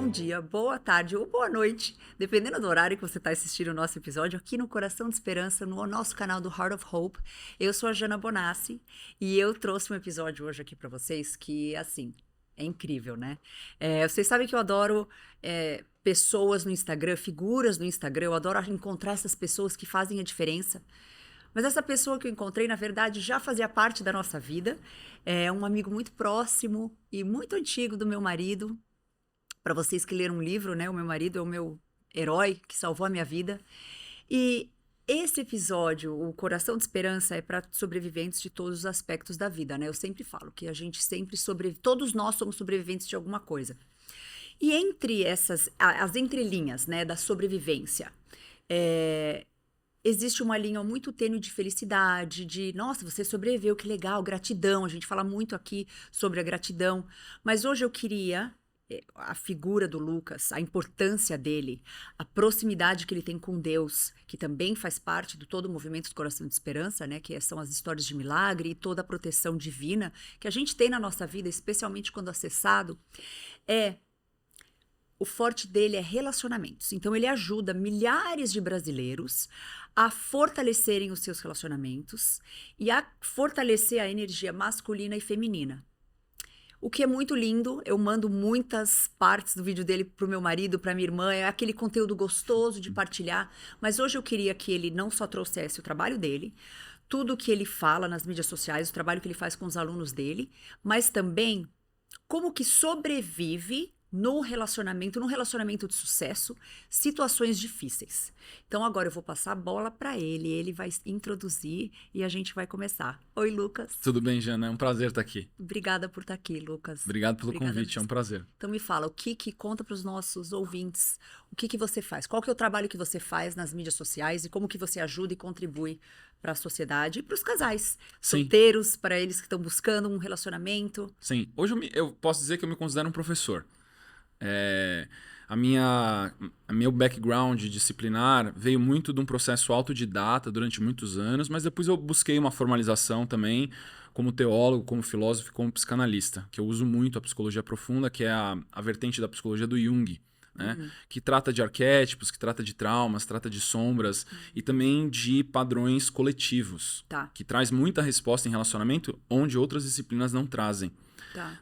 bom dia, boa tarde ou boa noite, dependendo do horário que você está assistindo o nosso episódio, aqui no Coração de Esperança, no nosso canal do Heart of Hope. Eu sou a Jana Bonassi e eu trouxe um episódio hoje aqui para vocês que, assim, é incrível, né? Vocês sabem que eu adoro pessoas no Instagram, figuras no Instagram, eu adoro encontrar essas pessoas que fazem a diferença. Mas essa pessoa que eu encontrei, na verdade, já fazia parte da nossa vida. É um amigo muito próximo e muito antigo do meu marido. Para vocês que leram um livro, né? O meu marido é o meu herói que salvou a minha vida. E esse episódio, o Coração de Esperança, é para sobreviventes de todos os aspectos da vida, né? Eu sempre falo que a gente sempre sobrevive, todos nós somos sobreviventes de alguma coisa. E entre as entrelinhas, né, da sobrevivência, existe uma linha muito tênue de felicidade, de, nossa, você sobreviveu, que legal, gratidão. A gente fala muito aqui sobre a gratidão. Mas hoje eu queria a figura do Lucas, a importância dele, a proximidade que ele tem com Deus, que também faz parte do todo o movimento do Coração de Esperança, né? Que são as histórias de milagre e toda a proteção divina que a gente tem na nossa vida, especialmente quando acessado, o forte dele é relacionamentos. Então, ele ajuda milhares de brasileiros a fortalecerem os seus relacionamentos e a fortalecer a energia masculina e feminina. O que é muito lindo, eu mando muitas partes do vídeo dele pro meu marido, pra minha irmã, é aquele conteúdo gostoso de partilhar, mas hoje eu queria que ele não só trouxesse o trabalho dele, tudo que ele fala nas mídias sociais, o trabalho que ele faz com os alunos dele, mas também como que sobrevive num relacionamento de sucesso, situações difíceis. Então agora eu vou passar a bola para ele vai introduzir e a gente vai começar. Oi, Lucas. Tudo bem, Jana? É um prazer estar aqui. Obrigada por estar aqui, Lucas. Obrigado pelo convite, mesmo. é um prazer. Então me fala, conta para os nossos ouvintes, o que você faz? Qual que é o trabalho que você faz nas mídias sociais e como que você ajuda e contribui para a sociedade e para os casais, solteiros, para eles que estão buscando um relacionamento? Sim, hoje eu posso dizer que eu me considero um professor. Meu background disciplinar veio muito de um processo autodidata durante muitos anos, mas depois eu busquei uma formalização também como teólogo, como filósofo, como psicanalista, que eu uso muito a psicologia profunda, que é a vertente da psicologia do Jung, né? Que trata de arquétipos, que trata de traumas, trata de sombras e também de padrões coletivos, que traz muita resposta em relacionamento onde outras disciplinas não trazem.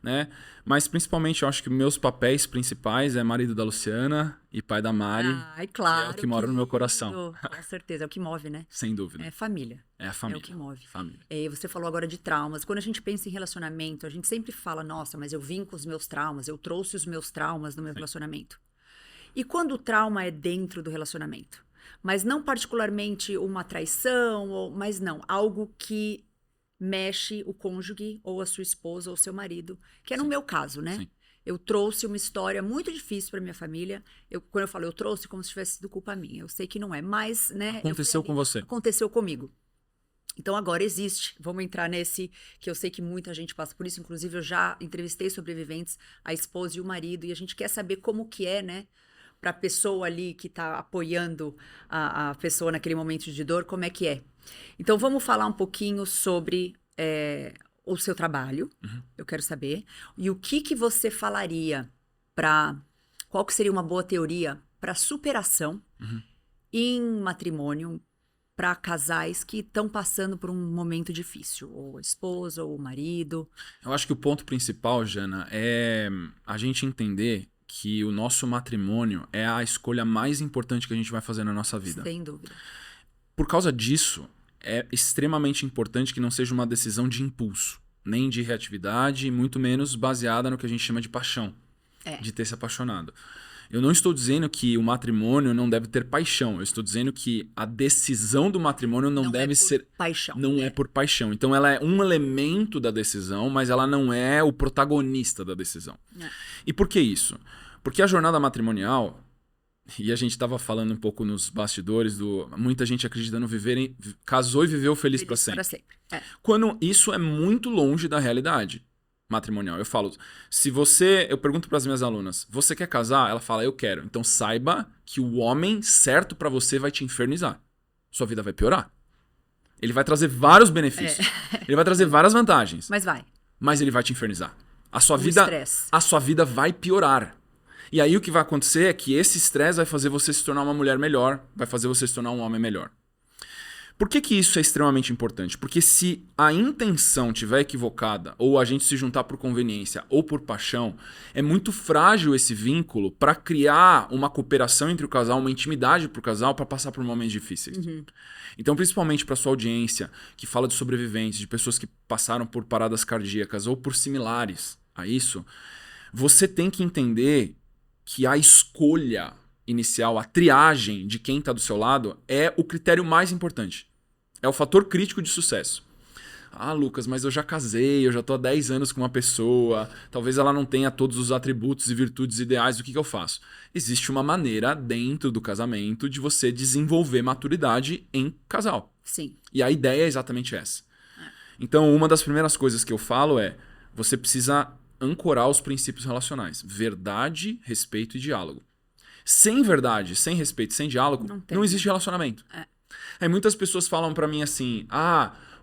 Né? Mas principalmente eu acho que meus papéis principais é marido da Luciana e pai da Mari. Claro, que é o que mora no meu coração. Com certeza, é o que move, né? Sem dúvida. É família. É a família. É o que move. Família. Você falou agora de traumas. Quando a gente pensa em relacionamento, a gente sempre fala, nossa, mas eu vim com os meus traumas, eu trouxe os meus traumas no meu relacionamento. E quando o trauma é dentro do relacionamento? Mas não particularmente uma traição, mas não, algo que mexe o cônjuge ou a sua esposa ou o seu marido, que é no meu caso, né? Sim. Eu trouxe uma história muito difícil para minha família. Quando eu falo eu trouxe, como se tivesse sido culpa minha. Eu sei que não é, mas, né? Aconteceu com você. Aconteceu comigo. Então agora existe, vamos entrar nesse, que eu sei que muita gente passa por isso, inclusive eu já entrevistei sobreviventes, a esposa e o marido, e a gente quer saber como que é, né? Para a pessoa ali que está apoiando a pessoa naquele momento de dor, como é que é. Então, vamos falar um pouquinho sobre o seu trabalho, eu quero saber, e o que você falaria qual que seria uma boa teoria para superação em matrimônio para casais que estão passando por um momento difícil, ou a esposa, ou o marido. Eu acho que o ponto principal, Jana, é a gente entender que o nosso matrimônio é a escolha mais importante que a gente vai fazer na nossa vida. Sem dúvida. Por causa disso, é extremamente importante que não seja uma decisão de impulso, nem de reatividade, muito menos baseada no que a gente chama de paixão, de ter se apaixonado. Eu não estou dizendo que o matrimônio não deve ter paixão, eu estou dizendo que a decisão do matrimônio não deve ser paixão. Não é por paixão. Então ela é um elemento da decisão, mas ela não é o protagonista da decisão. E por que isso? Porque a jornada matrimonial, e a gente estava falando um pouco nos bastidores, muita gente acreditando casou e viveu feliz para sempre. Quando isso é muito longe da realidade matrimonial. Eu falo, eu pergunto para as minhas alunas, você quer casar? Ela fala, eu quero. Então saiba que o homem certo para você vai te infernizar. Sua vida vai piorar. Ele vai trazer vários benefícios. Ele vai trazer várias vantagens. Mas vai. Mas ele vai te infernizar. A sua vida vai piorar. E aí o que vai acontecer é que esse estresse vai fazer você se tornar uma mulher melhor, vai fazer você se tornar um homem melhor. Por que isso é extremamente importante? Porque se a intenção estiver equivocada, ou a gente se juntar por conveniência ou por paixão, é muito frágil esse vínculo para criar uma cooperação entre o casal, uma intimidade para o casal para passar por momentos difíceis. Então, principalmente para sua audiência, que fala de sobreviventes, de pessoas que passaram por paradas cardíacas ou por similares a isso, você tem que entender que a escolha inicial, a triagem de quem está do seu lado é o critério mais importante. É o fator crítico de sucesso. Ah, Lucas, mas eu já casei, eu já estou há 10 anos com uma pessoa, talvez ela não tenha todos os atributos e virtudes ideais, o que eu faço? Existe uma maneira dentro do casamento de você desenvolver maturidade em casal. Sim. E a ideia é exatamente essa. Então, uma das primeiras coisas que eu falo é, você precisa ancorar os princípios relacionais. Verdade, respeito e diálogo. Sem verdade, sem respeito, sem diálogo, não existe relacionamento. Aí muitas pessoas falam pra mim assim,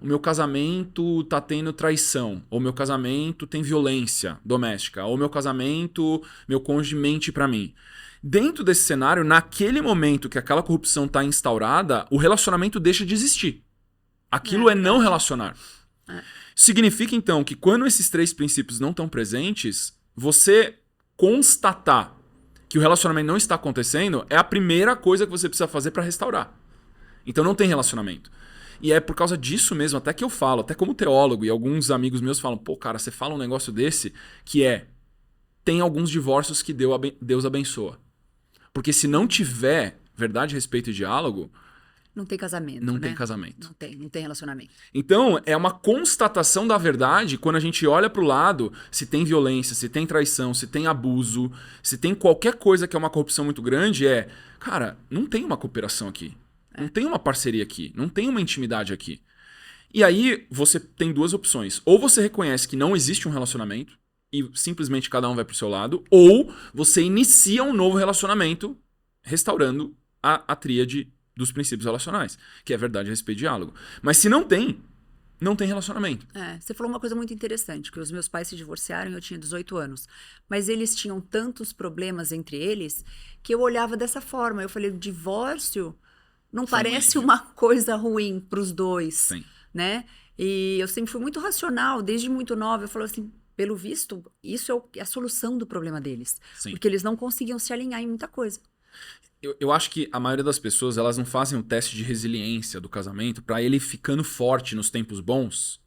o meu casamento tá tendo traição, ou meu casamento tem violência doméstica, ou meu casamento, meu cônjuge mente pra mim. Dentro desse cenário, naquele momento que aquela corrupção tá instaurada, o relacionamento deixa de existir. Aquilo é não relacionar. Significa então que quando esses 3 princípios não estão presentes, você constatar que o relacionamento não está acontecendo é a primeira coisa que você precisa fazer para restaurar. Então não tem relacionamento. E é por causa disso mesmo, até que eu falo, até como teólogo, e alguns amigos meus falam, pô, cara, você fala um negócio desse, que tem alguns divórcios que Deus abençoa. Porque se não tiver verdade, respeito e diálogo, não tem casamento, Não né? tem casamento. Não tem relacionamento. Então, é uma constatação da verdade quando a gente olha pro lado, se tem violência, se tem traição, se tem abuso, se tem qualquer coisa que é uma corrupção muito grande, cara, não tem uma cooperação aqui. Não tem uma parceria aqui. Não tem uma intimidade aqui. E aí, você tem 2 opções. Ou você reconhece que não existe um relacionamento e simplesmente cada um vai pro seu lado, ou você inicia um novo relacionamento restaurando a tríade dos princípios relacionais, que é verdade, respeito e diálogo. Mas se não tem relacionamento. Você falou uma coisa muito interessante, que os meus pais se divorciaram e eu tinha 18 anos. Mas eles tinham tantos problemas entre eles que eu olhava dessa forma. Eu falei, o divórcio não parece uma coisa ruim para os dois, Sim. né? E eu sempre fui muito racional, desde muito nova. Eu falo assim, pelo visto, isso é a solução do problema deles. Sim. Porque eles não conseguiam se alinhar em muita coisa. Eu acho que a maioria das pessoas, elas não fazem o teste de resiliência do casamento para ele ficando forte nos tempos bons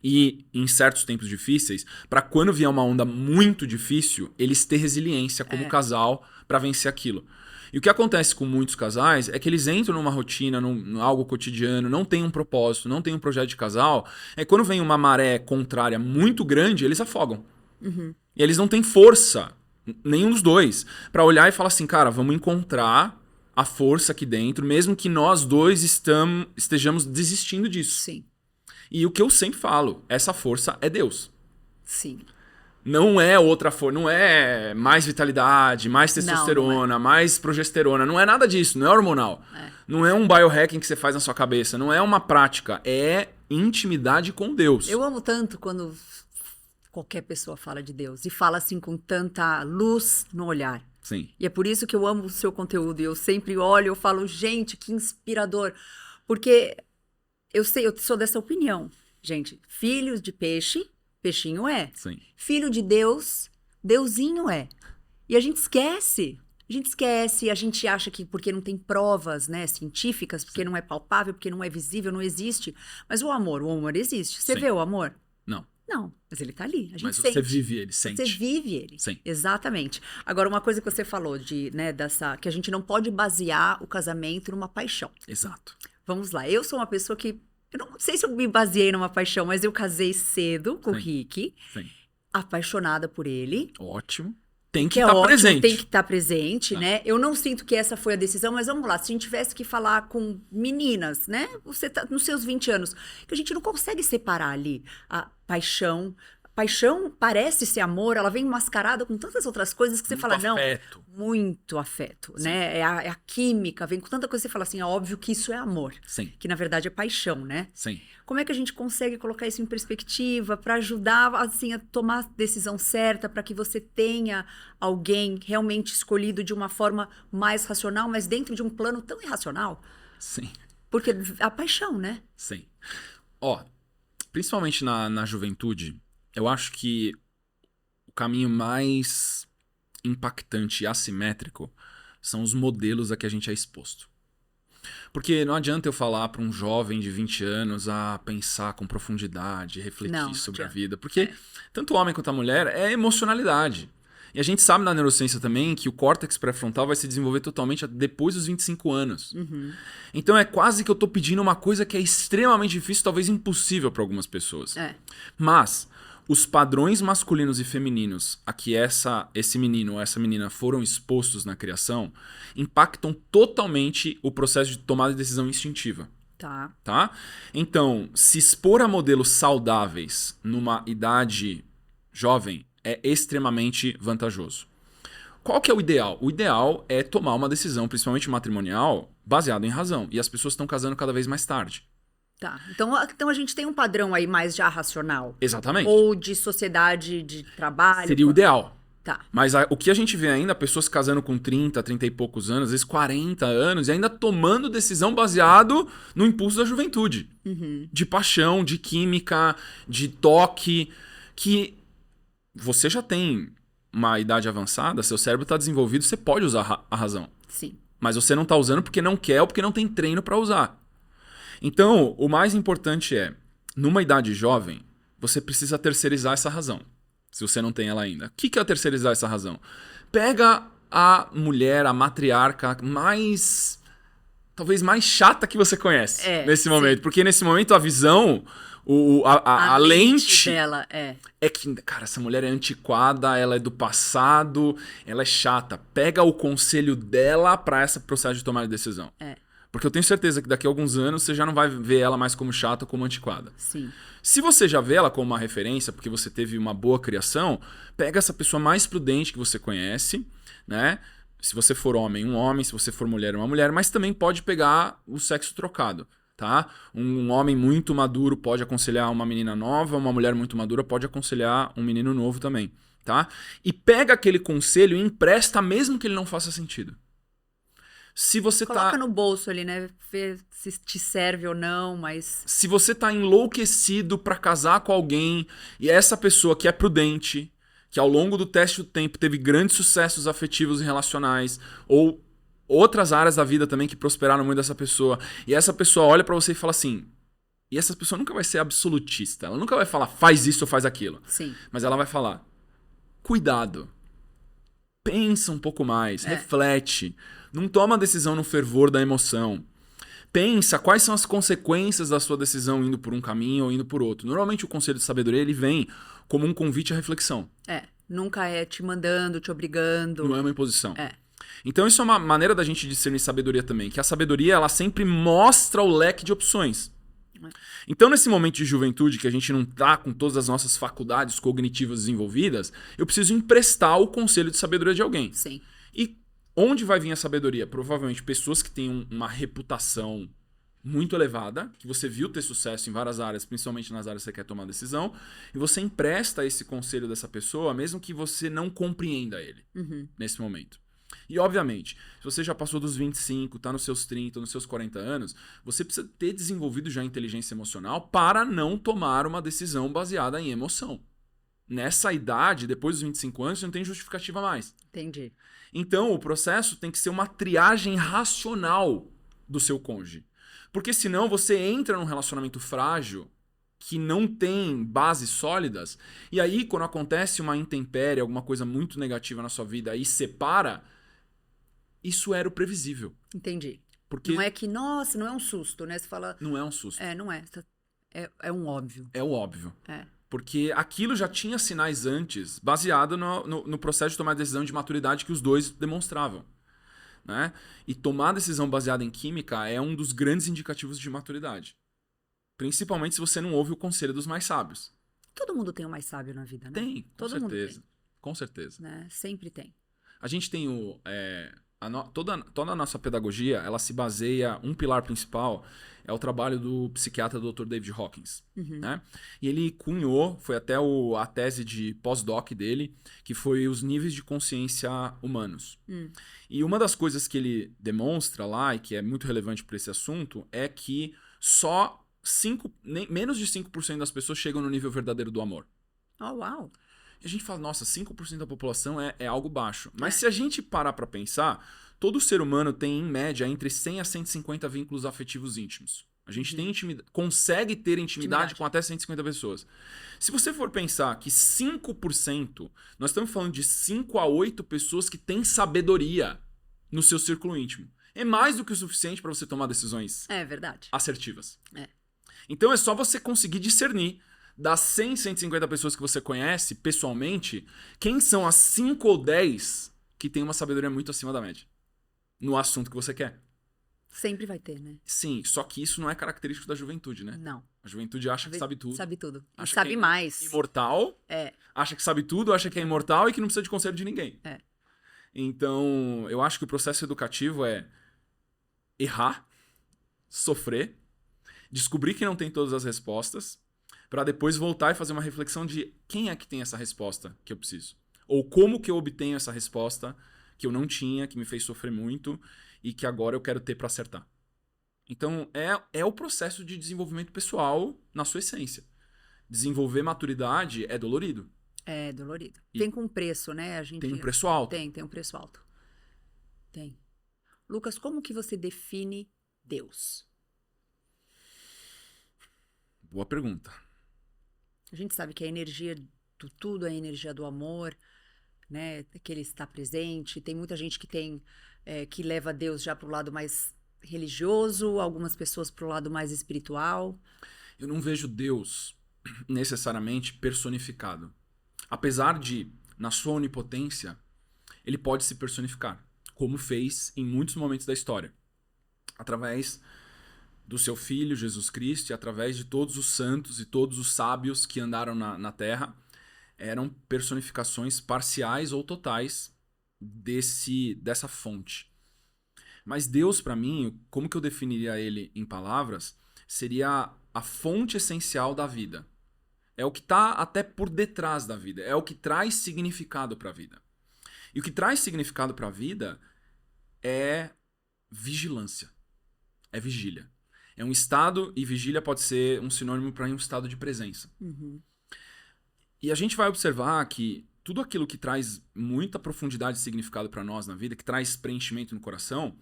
e em certos tempos difíceis, para quando vier uma onda muito difícil, eles ter resiliência como casal para vencer aquilo. E o que acontece com muitos casais é que eles entram numa rotina, num algo cotidiano, não tem um propósito, não tem um projeto de casal, quando vem uma maré contrária muito grande, eles afogam. E eles não têm força, nenhum dos dois, para olhar e falar assim, cara, vamos encontrar a força aqui dentro, mesmo que nós dois estejamos desistindo disso. Sim. E o que eu sempre falo, essa força é Deus. Sim. Não é outra força, não é mais vitalidade, mais testosterona, mais progesterona, não é nada disso, não é hormonal. Não é um biohacking que você faz na sua cabeça, não é uma prática, é intimidade com Deus. Eu amo tanto quando qualquer pessoa fala de Deus e fala assim com tanta luz no olhar. Sim. E é por isso que eu amo o seu conteúdo. E eu sempre olho e falo, gente, que inspirador. Porque eu sou dessa opinião. Gente, filhos de peixe, peixinho é. Sim. Filho de Deus, deusinho é. E a gente esquece. A gente acha que porque não tem provas, né, científicas, porque não é palpável, porque não é visível, não existe. Mas o amor existe. Você vê o amor? Não, mas ele tá ali, a gente sente. Você vive ele, sente. Você vive ele. Sim. Exatamente. Agora, uma coisa que você falou que a gente não pode basear o casamento numa paixão. Exato. Vamos lá, eu sou uma pessoa que, eu não sei se eu me baseei numa paixão, mas eu casei cedo com o Rick, apaixonada por ele. Ótimo. Tem que estar presente. Tem que estar presente, né? Eu não sinto que essa foi a decisão, mas vamos lá. Se a gente tivesse que falar com meninas, né? Você tá nos seus 20 anos, que a gente não consegue separar ali a paixão paixão parece ser amor, ela vem mascarada com tantas outras coisas que você fala, não, afeto. muito afeto, né? É a química, vem com tanta coisa que você fala assim, é óbvio que isso é amor. Sim. Que na verdade é paixão, né? Sim. Como é que a gente consegue colocar isso em perspectiva para ajudar assim a tomar a decisão certa para que você tenha alguém realmente escolhido de uma forma mais racional, mas dentro de um plano tão irracional? Sim. Porque a paixão, né? Sim. Ó, principalmente na juventude, eu acho que o caminho mais impactante e assimétrico são os modelos a que a gente é exposto. Porque não adianta eu falar para um jovem de 20 anos a pensar com profundidade, refletir Não sobre a adianta. vida. Porque tanto o homem quanto a mulher é emocionalidade. E a gente sabe na neurociência também que o córtex pré-frontal vai se desenvolver totalmente depois dos 25 anos. Então é quase que eu tô pedindo uma coisa que é extremamente difícil, talvez impossível para algumas pessoas. Mas os padrões masculinos e femininos a que esse menino ou essa menina foram expostos na criação impactam totalmente o processo de tomada de decisão instintiva. Tá? Então, se expor a modelos saudáveis numa idade jovem é extremamente vantajoso. Qual que é o ideal? O ideal é tomar uma decisão, principalmente matrimonial, baseada em razão. E as pessoas estão casando cada vez mais tarde. Tá. Então a gente tem um padrão aí mais já racional. Exatamente. Ou de sociedade de trabalho. Seria o ideal. Tá. Mas o que a gente vê ainda, pessoas casando com 30, 30 e poucos anos, às vezes 40 anos, e ainda tomando decisão baseado no impulso da juventude. De paixão, de química, de toque, que você já tem uma idade avançada, seu cérebro está desenvolvido, você pode usar a razão. Sim. Mas você não está usando porque não quer ou porque não tem treino para usar. Então, o mais importante é, numa idade jovem, você precisa terceirizar essa razão. Se você não tem ela ainda. O que é terceirizar essa razão? Pega a mulher, a matriarca talvez mais chata que você conhece nesse momento. Porque nesse momento a visão, a lente dela é que, cara, essa mulher é antiquada, ela é do passado, ela é chata. Pega o conselho dela para esse processo de tomar de decisão. Porque eu tenho certeza que daqui a alguns anos você já não vai ver ela mais como chata ou como antiquada. Sim. Se você já vê ela como uma referência, porque você teve uma boa criação, pega essa pessoa mais prudente que você conhece, né? Se você for homem, um homem. Se você for mulher, uma mulher. Mas também pode pegar o sexo trocado, tá? Um homem muito maduro pode aconselhar uma menina nova, uma mulher muito madura pode aconselhar um menino novo também, tá? E pega aquele conselho e empresta mesmo que ele não faça sentido. Se você coloca no bolso ali, né? Ver se te serve ou não, mas... Se você tá enlouquecido pra casar com alguém e essa pessoa que é prudente, que ao longo do teste do tempo teve grandes sucessos afetivos e relacionais, ou outras áreas da vida também que prosperaram muito dessa pessoa, e essa pessoa olha pra você e fala assim... E essa pessoa nunca vai ser absolutista, ela nunca vai falar faz isso ou faz aquilo. Sim. Mas ela vai falar, cuidado, pensa um pouco mais, reflete... Não toma a decisão no fervor da emoção. Pensa quais são as consequências da sua decisão indo por um caminho ou indo por outro. Normalmente o conselho de sabedoria ele vem como um convite à reflexão. Nunca é te mandando, te obrigando. Não é uma imposição. Então isso é uma maneira da gente discernir sabedoria também. Que a sabedoria ela sempre mostra o leque de opções. Então nesse momento de juventude que a gente não tá com todas as nossas faculdades cognitivas desenvolvidas, eu preciso emprestar o conselho de sabedoria de alguém. Sim. E onde vai vir a sabedoria? Provavelmente pessoas que têm uma reputação muito elevada, que você viu ter sucesso em várias áreas, principalmente nas áreas que você quer tomar decisão, e você empresta esse conselho dessa pessoa, mesmo que você não compreenda ele nesse momento. E, obviamente, se você já passou dos 25, está nos seus 30, nos seus 40 anos, você precisa ter desenvolvido já a inteligência emocional para não tomar uma decisão baseada em emoção. Nessa idade, depois dos 25 anos, você não tem justificativa mais. Entendi. Então, o processo tem que ser uma triagem racional do seu cônjuge. Porque senão você entra num relacionamento frágil que não tem bases sólidas, e aí quando acontece uma intempérie, alguma coisa muito negativa na sua vida e separa, isso era o previsível. Entendi. Porque não é que, nossa, não é um susto, né? Você fala... Não é um susto. Não é. É um óbvio. É o óbvio. Porque aquilo já tinha sinais antes, baseado no processo de tomar decisão de maturidade que os dois demonstravam. Né? E tomar decisão baseada em química é um dos grandes indicativos de maturidade. Principalmente se você não ouve o conselho dos mais sábios. todo mundo tem o mais sábio na vida, né? Tem, com Todo mundo certeza. tem, Com certeza. né? Sempre tem. A gente tem toda a nossa pedagogia, ela se baseia, um pilar principal é o trabalho do psiquiatra Dr. David Hawkins, né? E ele cunhou, foi até a tese de pós-doc dele, que foi os níveis de consciência humanos. E uma das coisas que ele demonstra lá, e que é muito relevante para esse assunto, é que só menos de 5% das pessoas chegam no nível verdadeiro do amor. Oh, uau! E a gente fala, nossa, 5% da população é algo baixo. Mas se a gente parar pra pensar, todo ser humano tem, em média, entre 100 a 150 vínculos afetivos íntimos. A gente consegue ter intimidade com até 150 pessoas. Se você for pensar que 5%, nós estamos falando de 5 a 8 pessoas que têm sabedoria no seu círculo íntimo. É mais do que o suficiente para você tomar decisões É verdade. assertivas. É. Então é só você conseguir discernir das 100, 150 pessoas que você conhece pessoalmente, quem são as 5 ou 10 que têm uma sabedoria muito acima da média no assunto que você quer. Sempre vai ter, né? Sim, só que isso não é característico da juventude, né? Não. A juventude acha que sabe tudo. Sabe tudo. E Acha sabe que é mais. imortal. É. Acha que sabe tudo, acha que é imortal e que não precisa de conselho de ninguém. É. Então, eu acho que o processo educativo é errar, sofrer, descobrir que não tem todas as respostas, para depois voltar e fazer uma reflexão de quem é que tem essa resposta que eu preciso. Ou como que eu obtenho essa resposta que eu não tinha, que me fez sofrer muito e que agora eu quero ter para acertar. Então, é o processo de desenvolvimento pessoal na sua essência. Desenvolver maturidade é dolorido. É dolorido. Tem com preço, né? Tem um preço alto. Tem um preço alto. Tem. Lucas, como que você define Deus? Boa pergunta. A gente sabe que a energia do tudo é a energia do amor, né? Que ele está presente. Tem muita gente que leva Deus já para o lado mais religioso, algumas pessoas para o lado mais espiritual. Eu não vejo Deus necessariamente personificado. Apesar de, na sua onipotência, ele pode se personificar, como fez em muitos momentos da história, através do seu Filho, Jesus Cristo, e através de todos os santos e todos os sábios que andaram na Terra, eram personificações parciais ou totais dessa fonte. Mas Deus, para mim, como que eu definiria ele em palavras, seria a fonte essencial da vida. É o que está até por detrás da vida, é o que traz significado para a vida. E o que traz significado para a vida é vigilância, é vigília. É um estado, e vigília pode ser um sinônimo para um estado de presença. E a gente vai observar que tudo aquilo que traz muita profundidade e significado para nós na vida, que traz preenchimento no coração,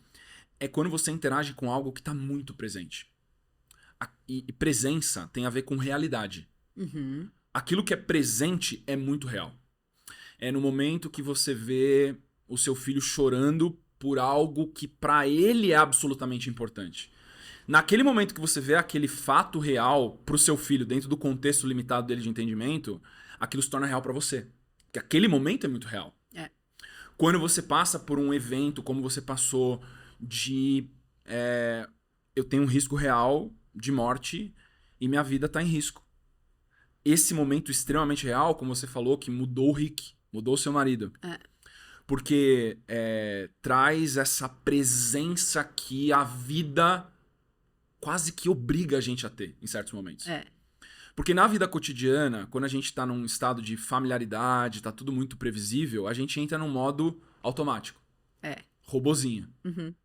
é quando você interage com algo que está muito presente. E presença tem a ver com realidade. Aquilo que é presente é muito real. É no momento que você vê o seu filho chorando por algo que para ele é absolutamente importante. Naquele momento que você vê aquele fato real pro seu filho dentro do contexto limitado dele de entendimento, aquilo se torna real para você. Porque aquele momento é muito real. É. Quando você passa por um evento, como você passou de... eu tenho um risco real de morte e minha vida tá em risco. Esse momento extremamente real, como você falou, que mudou o Rick, mudou o seu marido. Porque traz essa presença que a vida quase que obriga a gente a ter em certos momentos. Porque na vida cotidiana, quando a gente tá num estado de familiaridade, tá tudo muito previsível, a gente entra num modo automático. Robozinho.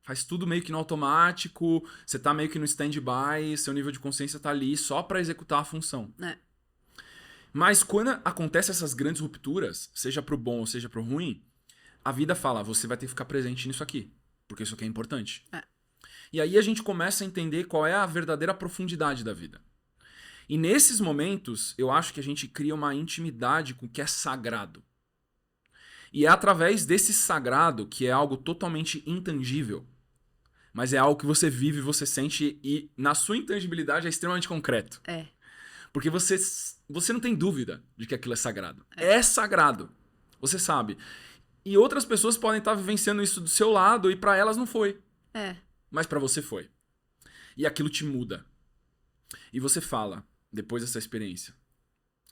Faz tudo meio que no automático, você tá meio que no stand-by, seu nível de consciência tá ali só pra executar a função. Mas quando acontecem essas grandes rupturas, seja pro bom ou seja pro ruim, a vida fala, você vai ter que ficar presente nisso aqui, porque isso aqui é importante. E aí a gente começa a entender qual é a verdadeira profundidade da vida. E nesses momentos, eu acho que a gente cria uma intimidade com o que é sagrado. E é através desse sagrado, que é algo totalmente intangível, mas é algo que você vive, você sente e na sua intangibilidade é extremamente concreto. Porque você não tem dúvida de que aquilo é sagrado. É sagrado. Você sabe. E outras pessoas podem estar vivenciando isso do seu lado e para elas não foi. Mas para você foi. E aquilo te muda. E você fala, depois dessa experiência,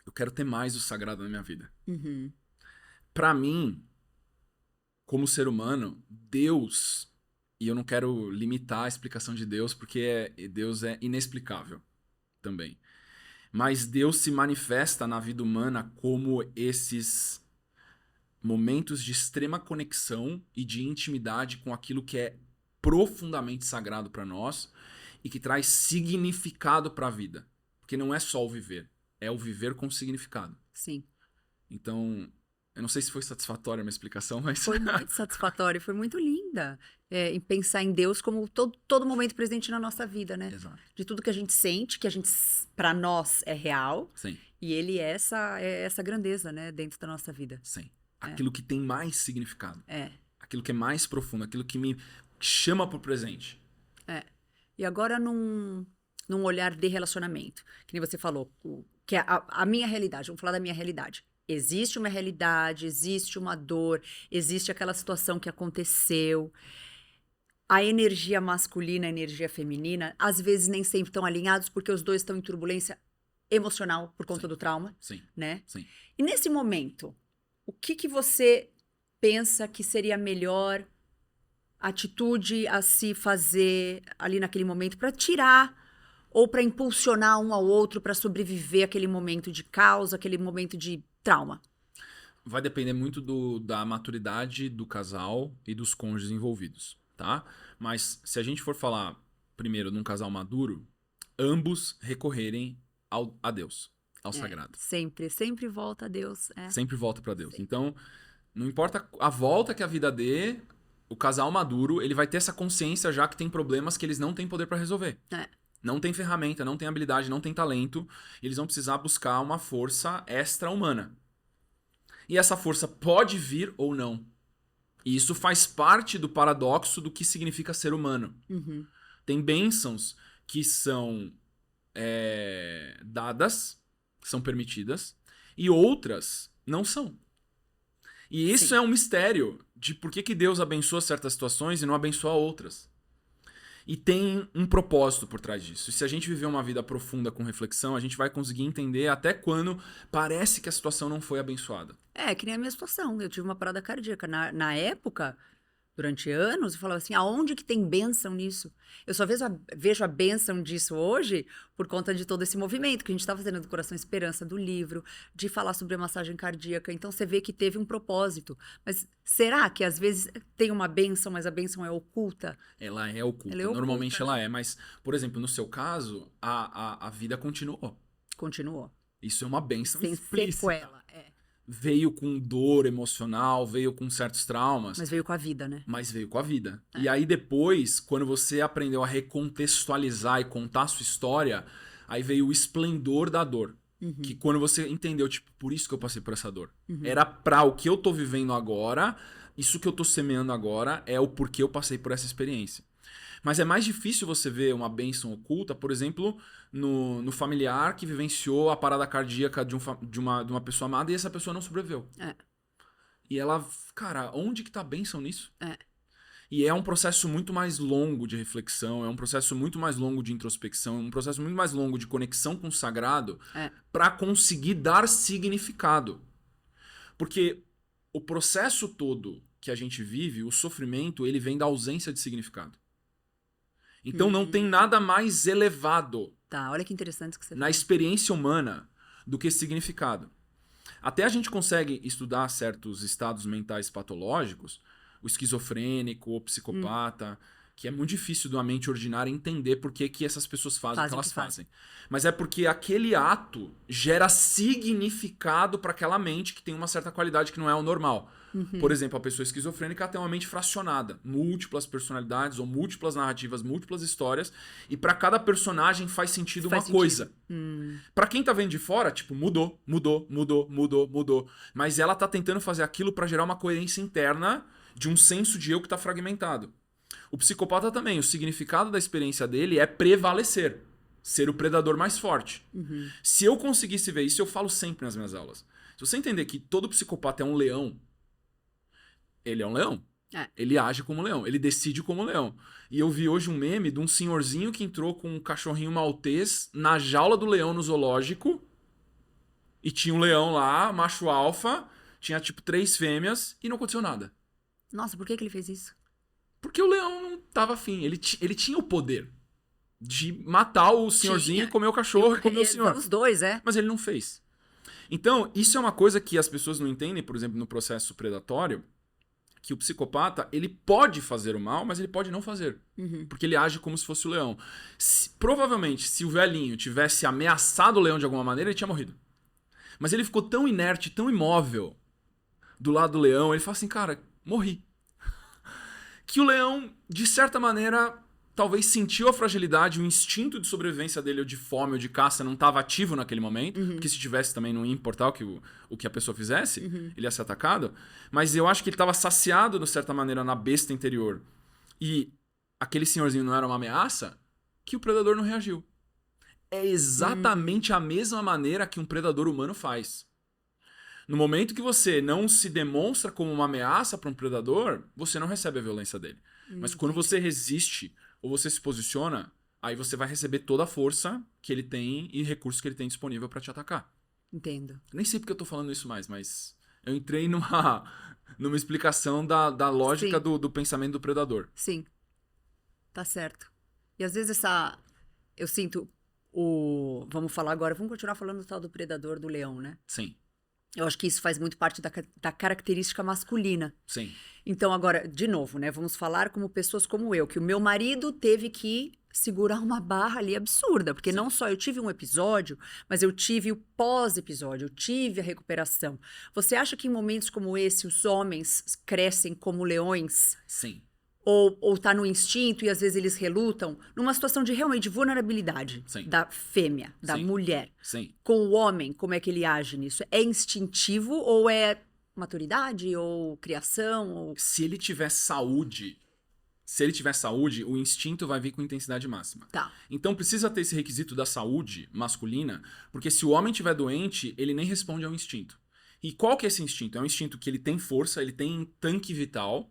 eu quero ter mais do sagrado na minha vida. Uhum. Pra mim, como ser humano, Deus, e eu não quero limitar a explicação de Deus, porque Deus é inexplicável também. Mas Deus se manifesta na vida humana como esses momentos de extrema conexão e de intimidade com aquilo que é profundamente sagrado para nós e que traz significado para a vida. Porque não é só o viver, é o viver com significado. Sim. Então, eu não sei se foi satisfatória a minha explicação, mas... Foi muito satisfatório, foi muito linda. Em pensar em Deus como todo momento presente na nossa vida, né? Exato. De tudo que a gente sente, que para nós é real. Sim. E ele é essa grandeza, né? Dentro da nossa vida. Sim. Aquilo que tem mais significado. É. Aquilo que é mais profundo, aquilo que me chama pro presente. E agora num olhar de relacionamento, que nem você falou, que é a minha realidade, vamos falar da minha realidade. Existe uma realidade, existe uma dor, existe aquela situação que aconteceu. A energia masculina, a energia feminina, às vezes nem sempre estão alinhados, porque os dois estão em turbulência emocional por conta do trauma, Sim. né? Sim. E nesse momento, o que você pensa que seria a melhor atitude a se fazer ali naquele momento para tirar ou para impulsionar um ao outro para sobreviver aquele momento de caos, aquele momento de trauma? Vai depender muito da maturidade do casal e dos cônjuges envolvidos, tá? Mas se a gente for falar primeiro num casal maduro, ambos recorrerem a Deus, ao sagrado. Sempre volta a Deus. Sempre volta para Deus. Sempre. Então, não importa a volta que a vida dê, o casal maduro, ele vai ter essa consciência já que tem problemas que eles não têm poder para resolver. Não tem ferramenta, não tem habilidade, não tem talento. Eles vão precisar buscar uma força extra-humana. E essa força pode vir ou não. E isso faz parte do paradoxo do que significa ser humano. Uhum. Tem bênçãos que são dadas, que são permitidas, e outras não são. E isso é um mistério de por que Deus abençoa certas situações e não abençoa outras. E tem um propósito por trás disso. E se a gente viver uma vida profunda com reflexão, a gente vai conseguir entender até quando parece que a situação não foi abençoada. Que nem a minha situação. Eu tive uma parada cardíaca. Na época, durante anos, eu falava assim, aonde que tem bênção nisso? Eu só vejo a bênção disso hoje por conta de todo esse movimento que a gente está fazendo do Coração Esperança, do livro, de falar sobre a massagem cardíaca. Então, você vê que teve um propósito. Mas será que, às vezes, tem uma bênção, mas a bênção é oculta? Ela é oculta. Ela é oculta, Normalmente né? ela é. Mas, por exemplo, no seu caso, a vida continuou. Continuou. Isso é uma bênção Sem explícita. sequela. Veio com dor emocional, veio com certos traumas. Mas veio com a vida, né? Mas veio com a vida. E aí depois, quando você aprendeu a recontextualizar e contar a sua história, aí veio o esplendor da dor. Que quando você entendeu, tipo, por isso que eu passei por essa dor. Era pra o que eu tô vivendo agora, isso que eu tô semeando agora é o porquê eu passei por essa experiência. Mas é mais difícil você ver uma bênção oculta, por exemplo, no familiar que vivenciou a parada cardíaca de uma pessoa amada e essa pessoa não sobreviveu. E ela, cara, onde que tá a bênção nisso? E é um processo muito mais longo de reflexão, é um processo muito mais longo de introspecção, é um processo muito mais longo de conexão com o sagrado para conseguir dar significado. Porque o processo todo que a gente vive, o sofrimento, ele vem da ausência de significado. Então não tem nada mais elevado Olha que interessante que você na experiência humana do que significado. Até a gente consegue estudar certos estados mentais patológicos, o esquizofrênico, o psicopata, que é muito difícil da mente ordinária entender por que essas pessoas fazem o que elas fazem. Mas é porque aquele ato gera significado para aquela mente que tem uma certa qualidade que não é o normal. Por exemplo, a pessoa esquizofrênica tem uma mente fracionada, múltiplas personalidades ou múltiplas narrativas, múltiplas histórias, e para cada personagem faz sentido uma coisa. Para quem tá vendo de fora, tipo, mudou. Mas ela tá tentando fazer aquilo para gerar uma coerência interna de um senso de eu que tá fragmentado. O psicopata também, o significado da experiência dele é prevalecer, ser o predador mais forte. Se eu conseguisse ver isso, eu falo sempre nas minhas aulas. Se você entender que todo psicopata é um leão, ele é um leão. Ele age como um leão, ele decide como um leão. E eu vi hoje um meme de um senhorzinho que entrou com um cachorrinho maltês na jaula do leão no zoológico E tinha um leão lá, macho alfa, tinha tipo 3 fêmeas e não aconteceu nada. Nossa, por que ele fez isso? Porque o leão não tava afim. Ele tinha o poder de matar o senhorzinho e comer o cachorro e comer o senhor. Os dois, Mas ele não fez. Então, isso é uma coisa que as pessoas não entendem, por exemplo, no processo predatório, que o psicopata, ele pode fazer o mal, mas ele pode não fazer. Porque ele age como se fosse o leão. Provavelmente, se o velhinho tivesse ameaçado o leão de alguma maneira, ele tinha morrido. Mas ele ficou tão inerte, tão imóvel do lado do leão, ele fala assim, cara, morri. Que o leão, de certa maneira, talvez sentiu a fragilidade, o instinto de sobrevivência dele, ou de fome, ou de caça, não estava ativo naquele momento, porque se tivesse também não ia importar o que a pessoa fizesse, ele ia ser atacado. Mas eu acho que ele estava saciado, de certa maneira, na besta interior. E aquele senhorzinho não era uma ameaça, que o predador não reagiu. É exatamente a mesma maneira que um predador humano faz. No momento que você não se demonstra como uma ameaça para um predador, você não recebe a violência dele. Mas quando você resiste ou você se posiciona, aí você vai receber toda a força que ele tem e recursos que ele tem disponível para te atacar. Entendo. Nem sei porque eu tô falando isso mais, mas eu entrei numa explicação da lógica do pensamento do predador. Sim. Tá certo. E às vezes eu sinto vamos falar agora, vamos continuar falando do tal do predador do leão, né? Sim. Eu acho que isso faz muito parte da característica masculina. Sim. Então, agora, de novo, né? Vamos falar como pessoas como eu, que o meu marido teve que segurar uma barra ali absurda, porque não só eu tive um episódio, mas eu tive o pós-episódio, eu tive a recuperação. Você acha que em momentos como esse os homens crescem como leões? Sim. Ou tá no instinto e às vezes eles relutam numa situação de realmente de vulnerabilidade da fêmea, da mulher. Sim. Com o homem, como é que ele age nisso? É instintivo ou é maturidade ou criação? Ou... Se ele tiver saúde, o instinto vai vir com intensidade máxima. Tá. Então precisa ter esse requisito da saúde masculina, porque se o homem estiver doente, ele nem responde ao instinto. E qual que é esse instinto? É um instinto que ele tem força, ele tem tanque vital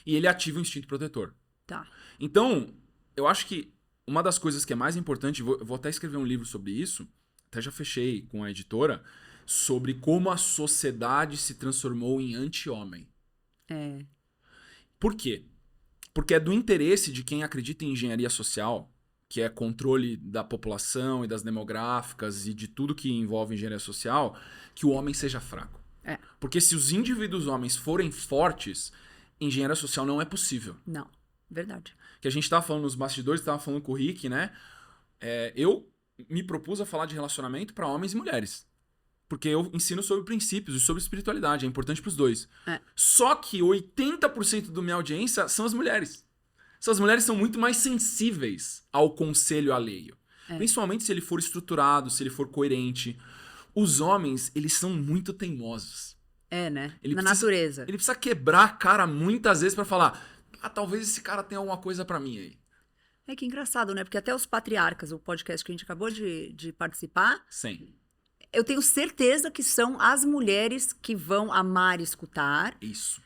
e ele ativa o instinto protetor. Tá. Então, eu acho que uma das coisas que é mais importante, eu vou até escrever um livro sobre isso, até já fechei com a editora, sobre como a sociedade se transformou em anti-homem. É. Por quê? Porque é do interesse de quem acredita em engenharia social, que é controle da população e das demográficas e de tudo que envolve engenharia social, que o homem seja fraco. É. Porque se os indivíduos homens forem fortes, engenharia social não é possível. Não, verdade. Que a gente estava falando nos bastidores, estava falando com o Rick, né? Eu me propus a falar de relacionamento para homens e mulheres. Porque eu ensino sobre princípios e sobre espiritualidade, é importante para os dois. É. Só que 80% da minha audiência são as mulheres. Essas mulheres são muito mais sensíveis ao conselho alheio. Principalmente se ele for estruturado, se ele for coerente. Os homens, eles são muito teimosos. É, né? Natureza. Ele precisa quebrar a cara muitas vezes pra falar, talvez esse cara tenha alguma coisa pra mim aí. É que engraçado, né? Porque até os patriarcas, o podcast que a gente acabou de participar... Sim. Eu tenho certeza que são as mulheres que vão amar escutar. Isso.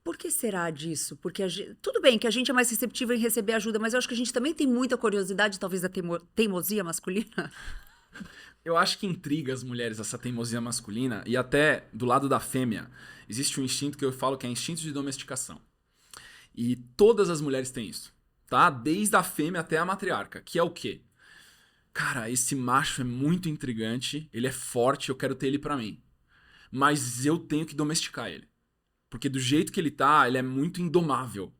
Por que será disso? Porque tudo bem que a gente é mais receptivo em receber ajuda, mas eu acho que a gente também tem muita curiosidade, talvez, da teimosia masculina. Eu acho que intriga as mulheres essa teimosia masculina e até do lado da fêmea existe um instinto que eu falo que é instinto de domesticação. E todas as mulheres têm isso, tá? Desde a fêmea até a matriarca, que é o quê? Cara, esse macho é muito intrigante, ele é forte, eu quero ter ele pra mim. Mas eu tenho que domesticar ele. Porque do jeito que ele tá, ele é muito indomável.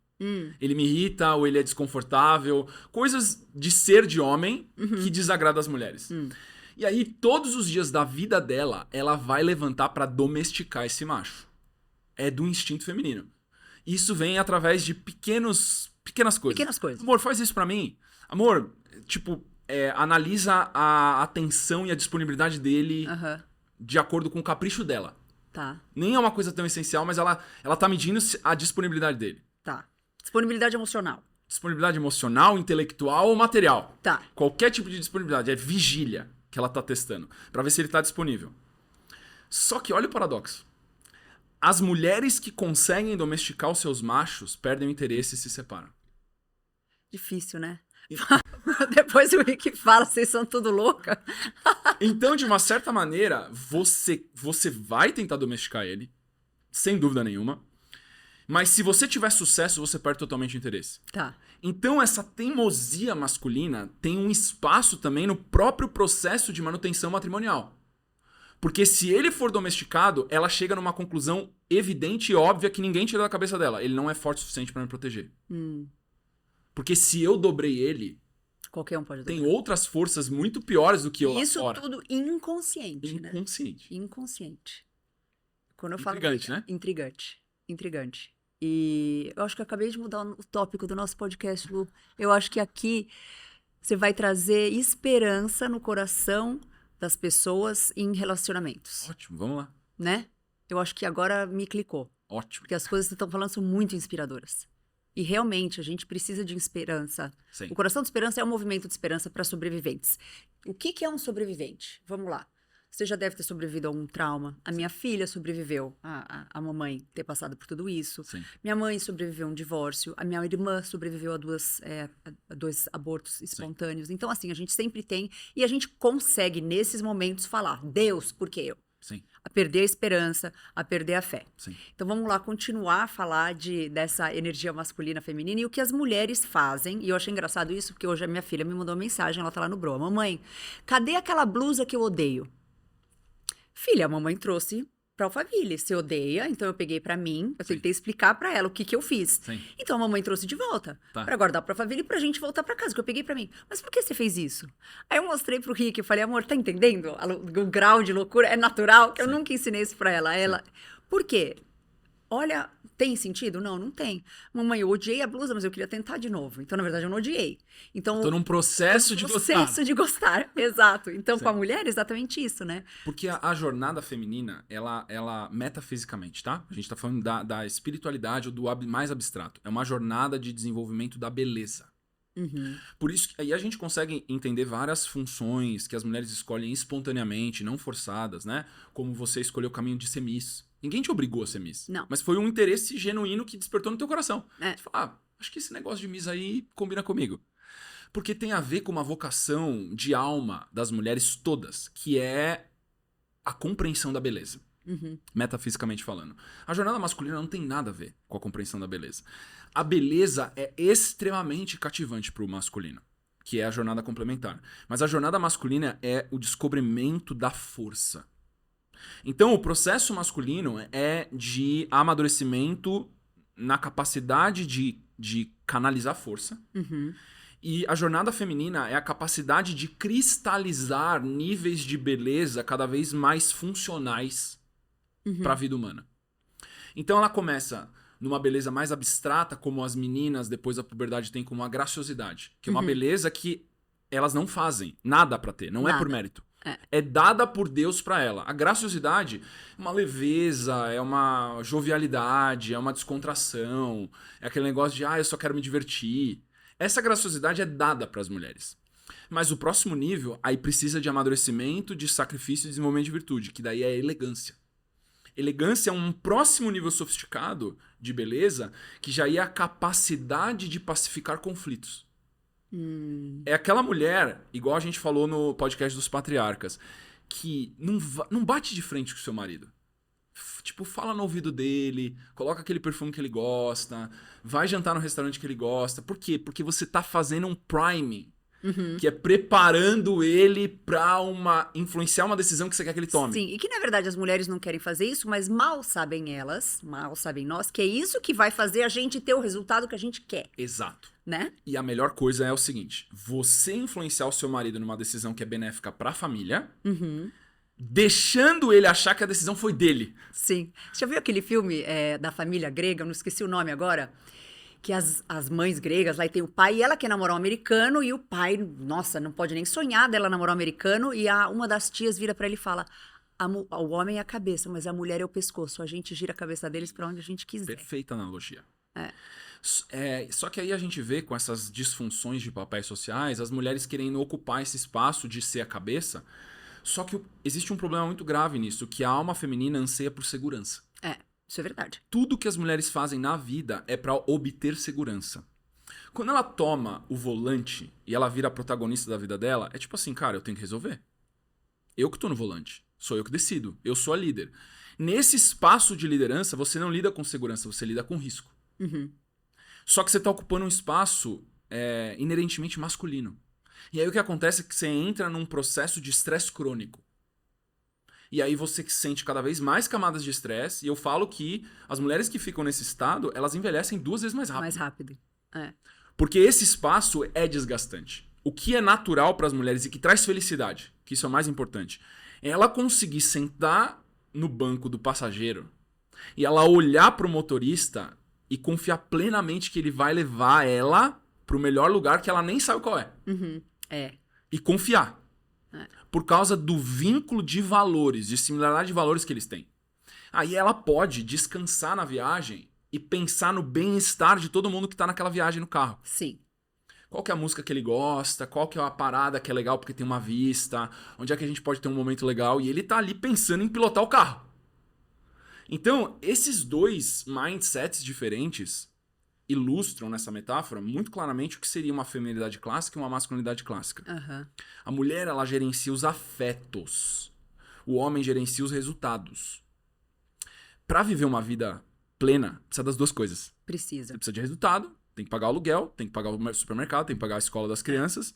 Ele me irrita ou ele é desconfortável. Coisas de ser de homem que desagradam as mulheres. E aí, todos os dias da vida dela, ela vai levantar pra domesticar esse macho. É do instinto feminino. Isso vem através de pequenas coisas. Pequenas coisas. Amor, faz isso pra mim. Amor, tipo, analisa a atenção e a disponibilidade dele de acordo com o capricho dela. Tá. Nem é uma coisa tão essencial, mas ela tá medindo a disponibilidade dele. Tá. Disponibilidade emocional. Disponibilidade emocional, intelectual ou material. Tá. Qualquer tipo de disponibilidade. É vigília que ela tá testando. Pra ver se ele tá disponível. Só que olha o paradoxo. As mulheres que conseguem domesticar os seus machos perdem o interesse e se separam. Difícil, né? Depois o Rick fala, vocês são tudo louca. Então, de uma certa maneira, você vai tentar domesticar ele, sem dúvida nenhuma. Mas se você tiver sucesso, você perde totalmente o interesse. Tá. Então, essa teimosia masculina tem um espaço também no próprio processo de manutenção matrimonial. Porque se ele for domesticado, ela chega numa conclusão evidente e óbvia que ninguém tira da cabeça dela. Ele não é forte o suficiente pra me proteger. Porque se eu dobrei ele, Qualquer um pode dobrar. tem outras forças muito piores do que eu lá Isso fora. tudo inconsciente, né? Inconsciente. Inconsciente. Quando eu falo Intrigante, né? Intrigante. E eu acho que eu acabei de mudar o tópico do nosso podcast, Lu. Eu acho que aqui você vai trazer esperança no coração das pessoas em relacionamentos, Ótimo, vamos lá. né? Eu acho que agora me clicou. Ótimo. Porque as coisas que você está falando são muito inspiradoras. E realmente a gente precisa de esperança. Sim. O Coração de Esperança é um movimento de esperança para sobreviventes. O que é um sobrevivente? Vamos lá. Você já deve ter sobrevivido a um trauma. A minha filha sobreviveu a mamãe ter passado por tudo isso. Sim. Minha mãe sobreviveu a um divórcio. A minha irmã sobreviveu a dois abortos espontâneos. Então, assim, a gente sempre tem... E a gente consegue, nesses momentos, falar: Deus, por que eu? Sim. A perder a esperança, a perder a fé. Sim. Então vamos lá continuar a falar dessa energia masculina, feminina e o que as mulheres fazem. E eu achei engraçado isso, porque hoje a minha filha me mandou uma mensagem, ela tá lá no Broa: mamãe, cadê aquela blusa que eu odeio? Filha, a mamãe trouxe pra Alphaville. Você odeia, então eu peguei pra mim, eu tentei explicar pra ela o que eu fiz. Sim. Então a mamãe trouxe de volta, Tá. pra guardar pra Alphaville e pra gente voltar pra casa, que eu peguei pra mim. Mas por que você fez isso? Aí eu mostrei pro Rick, eu falei: amor, tá entendendo? O grau de loucura é natural, que eu nunca ensinei isso pra ela. Por quê? Olha, tem sentido? Não, não tem. Mamãe, eu odiei a blusa, mas eu queria tentar de novo. Então, na verdade, eu não odiei. Então, Tô num processo de gostar. processo de gostar, exato. Então, Sim. com a mulher, é exatamente isso, né? Porque a jornada feminina, ela metafisicamente, tá? A gente tá falando da espiritualidade ou do mais abstrato. É uma jornada de desenvolvimento da beleza. Por isso que aí a gente consegue entender várias funções que as mulheres escolhem espontaneamente, não forçadas, né? Como você escolheu o caminho de ser Miss. Ninguém te obrigou a ser Miss. Não. Mas foi um interesse genuíno que despertou no teu coração. É. Você fala: acho que esse negócio de Miss aí combina comigo. Porque tem a ver com uma vocação de alma das mulheres todas, que é a compreensão da beleza. Metafisicamente falando. A jornada masculina não tem nada a ver com a compreensão da beleza. A beleza é extremamente cativante pro masculino, que é a jornada complementar. Mas a jornada masculina é o descobrimento da força. Então, o processo masculino é de amadurecimento na capacidade de canalizar força. E a jornada feminina é a capacidade de cristalizar níveis de beleza cada vez mais funcionais para a vida humana. Então ela começa numa beleza mais abstrata, como as meninas depois da puberdade têm, como a graciosidade, que é uma beleza que elas não fazem nada para ter, não é por mérito. É dada por Deus para ela. A graciosidade é uma leveza, é uma jovialidade, é uma descontração, é aquele negócio de eu só quero me divertir. Essa graciosidade é dada para as mulheres. Mas o próximo nível aí precisa de amadurecimento, de sacrifício e desenvolvimento de virtude, que daí é a elegância. Elegância é um próximo nível sofisticado de beleza, que já é a capacidade de pacificar conflitos. É aquela mulher, igual a gente falou no podcast dos patriarcas, que não bate de frente com o seu marido. Tipo, fala no ouvido dele, coloca aquele perfume que ele gosta, vai jantar no restaurante que ele gosta. Por quê? Porque você tá fazendo um priming, que é preparando ele pra influenciar uma decisão que você quer que ele tome. Sim, e que na verdade as mulheres não querem fazer isso, mas mal sabem nós, que é isso que vai fazer a gente ter o resultado que a gente quer, Exato. né? E a melhor coisa é o seguinte: você influenciar o seu marido numa decisão que é benéfica pra família, deixando ele achar que a decisão foi dele. Sim. Você já viu aquele filme da família grega? Eu não esqueci o nome agora. Que as mães gregas, lá tem o pai e ela quer namorar um americano, e o pai, nossa, não pode nem sonhar dela namorar um americano, e uma das tias vira pra ele e fala: o homem é a cabeça, mas a mulher é o pescoço, a gente gira a cabeça deles pra onde a gente quiser. Perfeita analogia. Só que aí a gente vê com essas disfunções de papéis sociais, as mulheres querendo ocupar esse espaço de ser a cabeça, só que existe um problema muito grave nisso, que a alma feminina anseia por segurança. Isso é verdade. Tudo que as mulheres fazem na vida é para obter segurança. Quando ela toma o volante e ela vira a protagonista da vida dela, é tipo assim, cara, eu tenho que resolver. Eu que tô no volante. Sou eu que decido. Eu sou a líder. Nesse espaço de liderança, você não lida com segurança, você lida com risco. Uhum. Só que você tá ocupando um espaço inerentemente masculino. E aí o que acontece é que você entra num processo de estresse crônico. E aí você sente cada vez mais camadas de estresse. E eu falo que as mulheres que ficam nesse estado, elas envelhecem 2 vezes mais rápido. Mais rápido. É. Porque esse espaço é desgastante. O que é natural para as mulheres e que traz felicidade, que isso é o mais importante, é ela conseguir sentar no banco do passageiro e ela olhar para o motorista e confiar plenamente que ele vai levar ela para o melhor lugar que ela nem sabe qual é. Uhum. É. E confiar. Por causa do vínculo de valores, de similaridade de valores que eles têm. Aí ela pode descansar na viagem e pensar no bem-estar de todo mundo que tá naquela viagem no carro. Sim. Qual que é a música que ele gosta, qual que é a parada que é legal porque tem uma vista, onde é que a gente pode ter um momento legal, e ele tá ali pensando em pilotar o carro. Então, esses dois mindsets diferentes ilustram nessa metáfora muito claramente o que seria uma feminilidade clássica e uma masculinidade clássica. Uhum. A mulher, ela gerencia os afetos. O homem gerencia os resultados. Para viver uma vida plena, precisa das duas coisas. Precisa. Você precisa de resultado, tem que pagar o aluguel, tem que pagar o supermercado, tem que pagar a escola das crianças,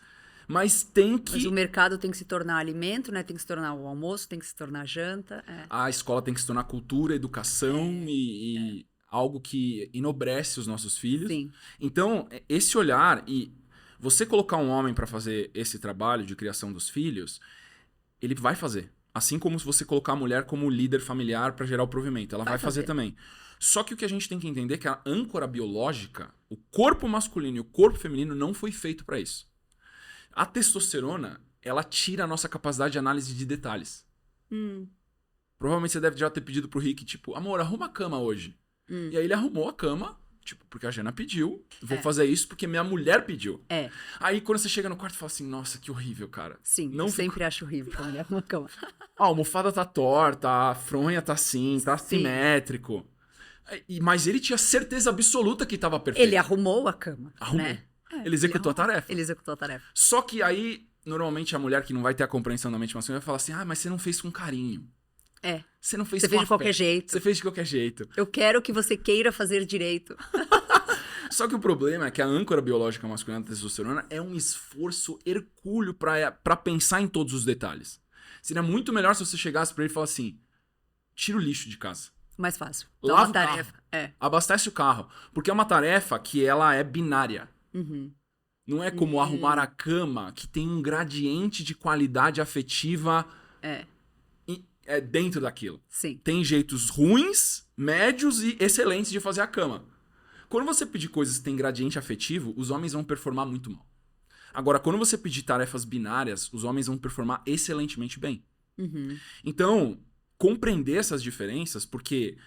mas tem que... Mas o mercado tem que se tornar alimento, né? Tem que se tornar o almoço, tem que se tornar janta. É. A escola tem que se tornar cultura, educação e algo que enobrece os nossos filhos. Sim. Então, esse olhar e você colocar um homem para fazer esse trabalho de criação dos filhos, ele vai fazer. Assim como se você colocar a mulher como líder familiar para gerar o provimento. Ela vai fazer também. Só que o que a gente tem que entender é que a âncora biológica, o corpo masculino e o corpo feminino não foi feito para isso. A testosterona, ela tira a nossa capacidade de análise de detalhes. Provavelmente você deve já ter pedido pro Rick, tipo, amor, arruma a cama hoje. E aí ele arrumou a cama, tipo, porque a Jana pediu. Vou fazer isso porque minha mulher pediu. É. Aí quando você chega no quarto, fala assim, nossa, que horrível, cara. Sim, não eu sempre acho horrível quando mulher arruma a cama. A almofada tá torta, a fronha tá assim, tá assimétrico. Mas ele tinha certeza absoluta que tava perfeito. Ele arrumou a cama, Arrumou. né? Ele executou a tarefa. Ele executou a tarefa. Só que aí, normalmente, a mulher que não vai ter a compreensão da mente masculina vai falar assim, mas você não fez com carinho. É. Você não fez Você com fez de afeto. qualquer jeito. Você fez de qualquer jeito. Eu quero que você queira fazer direito. Só que o problema é que a âncora biológica masculina da testosterona é um esforço hercúleo pra pensar em todos os detalhes. Seria muito melhor se você chegasse pra ele e falasse assim, tira o lixo de casa. Mais fácil. Dá Lava uma o tarefa. carro. É. Abastece o carro. Porque é uma tarefa que ela é binária. Uhum. Não é como arrumar a cama, que tem um gradiente de qualidade afetiva dentro daquilo. Sim. Tem jeitos ruins, médios e excelentes de fazer a cama. Quando você pedir coisas que têm gradiente afetivo, os homens vão performar muito mal. Agora, quando você pedir tarefas binárias, os homens vão performar excelentemente bem. Uhum. Então, compreender essas diferenças, porque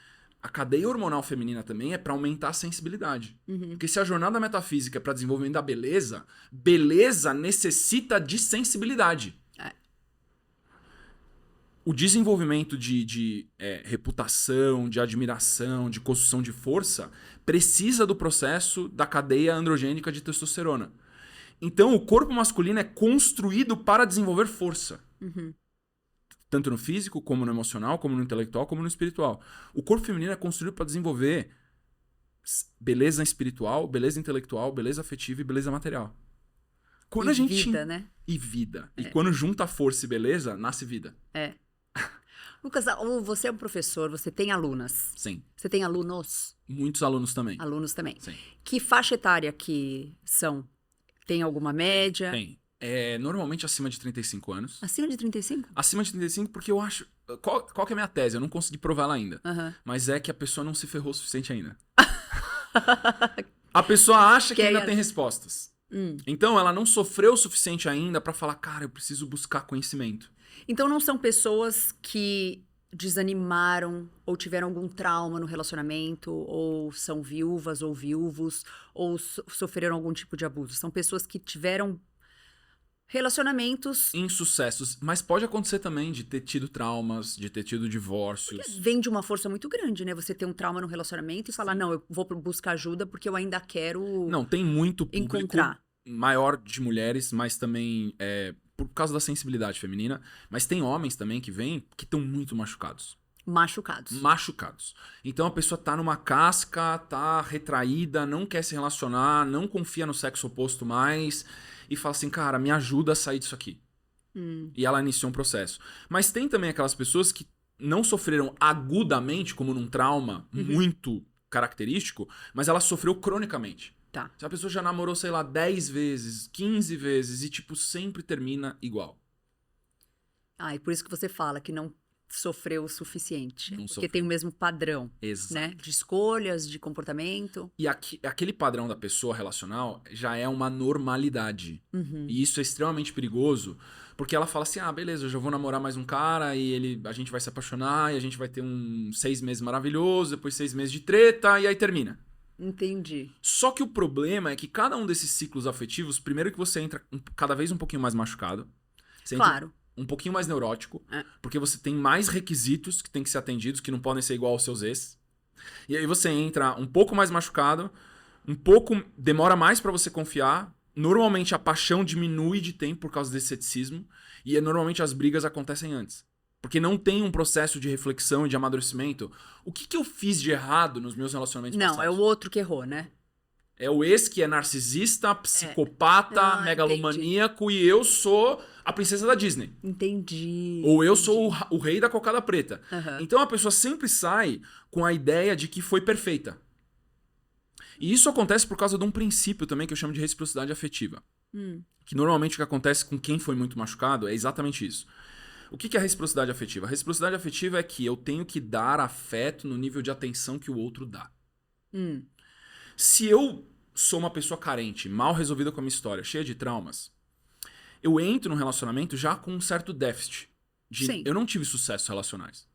a cadeia hormonal feminina também é para aumentar a sensibilidade. Porque se a jornada metafísica é para desenvolvimento da beleza, beleza necessita de sensibilidade. O desenvolvimento de reputação, de admiração, de construção de força, precisa do processo da cadeia androgênica de testosterona. Então, o corpo masculino é construído para desenvolver força. Tanto no físico, como no emocional, como no intelectual, como no espiritual. O corpo feminino é construído para desenvolver beleza espiritual, beleza intelectual, beleza afetiva e beleza material. Quando vida, né? E vida. E quando junta força e beleza, nasce vida. Lucas, você é um professor, você tem alunas. Sim. Você tem alunos? Muitos alunos também. Alunos também. Sim. Que faixa etária que são? Tem alguma média? Tem. Normalmente acima de 35 anos. Acima de 35? Acima de 35 porque eu acho... Qual que é a minha tese? Eu não consegui provar ela ainda. Mas é que a pessoa não se ferrou o suficiente ainda. A pessoa acha que ainda tem respostas. Então ela não sofreu o suficiente ainda pra falar, cara, eu preciso buscar conhecimento. Então não são pessoas que desanimaram ou tiveram algum trauma no relacionamento, ou são viúvas ou viúvos, ou sofreram algum tipo de abuso. São pessoas que tiveram Relacionamentos insucessos. Mas pode acontecer também de ter tido traumas, de ter tido divórcios. vem de uma força muito grande, né? Você ter um trauma no relacionamento e falar, não, eu vou buscar ajuda porque eu ainda quero Não, tem muito público encontrar. maior de mulheres, mas também por causa da sensibilidade feminina. Mas tem homens também que vêm que estão muito machucados. Machucados. Machucados. Então a pessoa tá numa casca, tá retraída, não quer se relacionar, não confia no sexo oposto mais e fala assim, cara, me ajuda a sair disso aqui. E ela iniciou um processo. Mas tem também aquelas pessoas que não sofreram agudamente, como num trauma muito característico, mas ela sofreu cronicamente. Tá. Se a pessoa já namorou, sei lá, 10 vezes, 15 vezes e, tipo, sempre termina igual. E por isso que você fala que não sofreu o suficiente. Não Porque sofreu. tem o mesmo padrão, Exato. né? De escolhas, de comportamento. E aquele padrão da pessoa relacional já é uma normalidade. E isso é extremamente perigoso, porque ela fala assim, beleza, eu já vou namorar mais um cara e a gente vai se apaixonar e a gente vai ter 6 meses maravilhoso, depois 6 meses de treta e aí termina. Entendi. Só que o problema é que cada um desses ciclos afetivos, primeiro que você entra cada vez um pouquinho mais machucado. Você entra Claro. um pouquinho mais neurótico, porque você tem mais requisitos que tem que ser atendidos, que não podem ser igual aos seus ex. E aí você entra um pouco mais machucado, demora mais pra você confiar. Normalmente a paixão diminui de tempo por causa desse ceticismo, e normalmente as brigas acontecem antes. Porque não tem um processo de reflexão e de amadurecimento. O que eu fiz de errado nos meus relacionamentos Não, passados? é o outro que errou, né? É o ex que é narcisista, psicopata, megalomaníaco, e eu sou a princesa da Disney. Entendi. Ou eu sou o rei da cocada preta. Aham. Então a pessoa sempre sai com a ideia de que foi perfeita. E isso acontece por causa de um princípio também que eu chamo de reciprocidade afetiva. Que normalmente o que acontece com quem foi muito machucado é exatamente isso. O que é a reciprocidade afetiva? A reciprocidade afetiva é que eu tenho que dar afeto no nível de atenção que o outro dá. Se eu sou uma pessoa carente, mal resolvida com a minha história, cheia de traumas, eu entro num relacionamento já com um certo déficit. Sim. Eu não tive sucessos relacionais.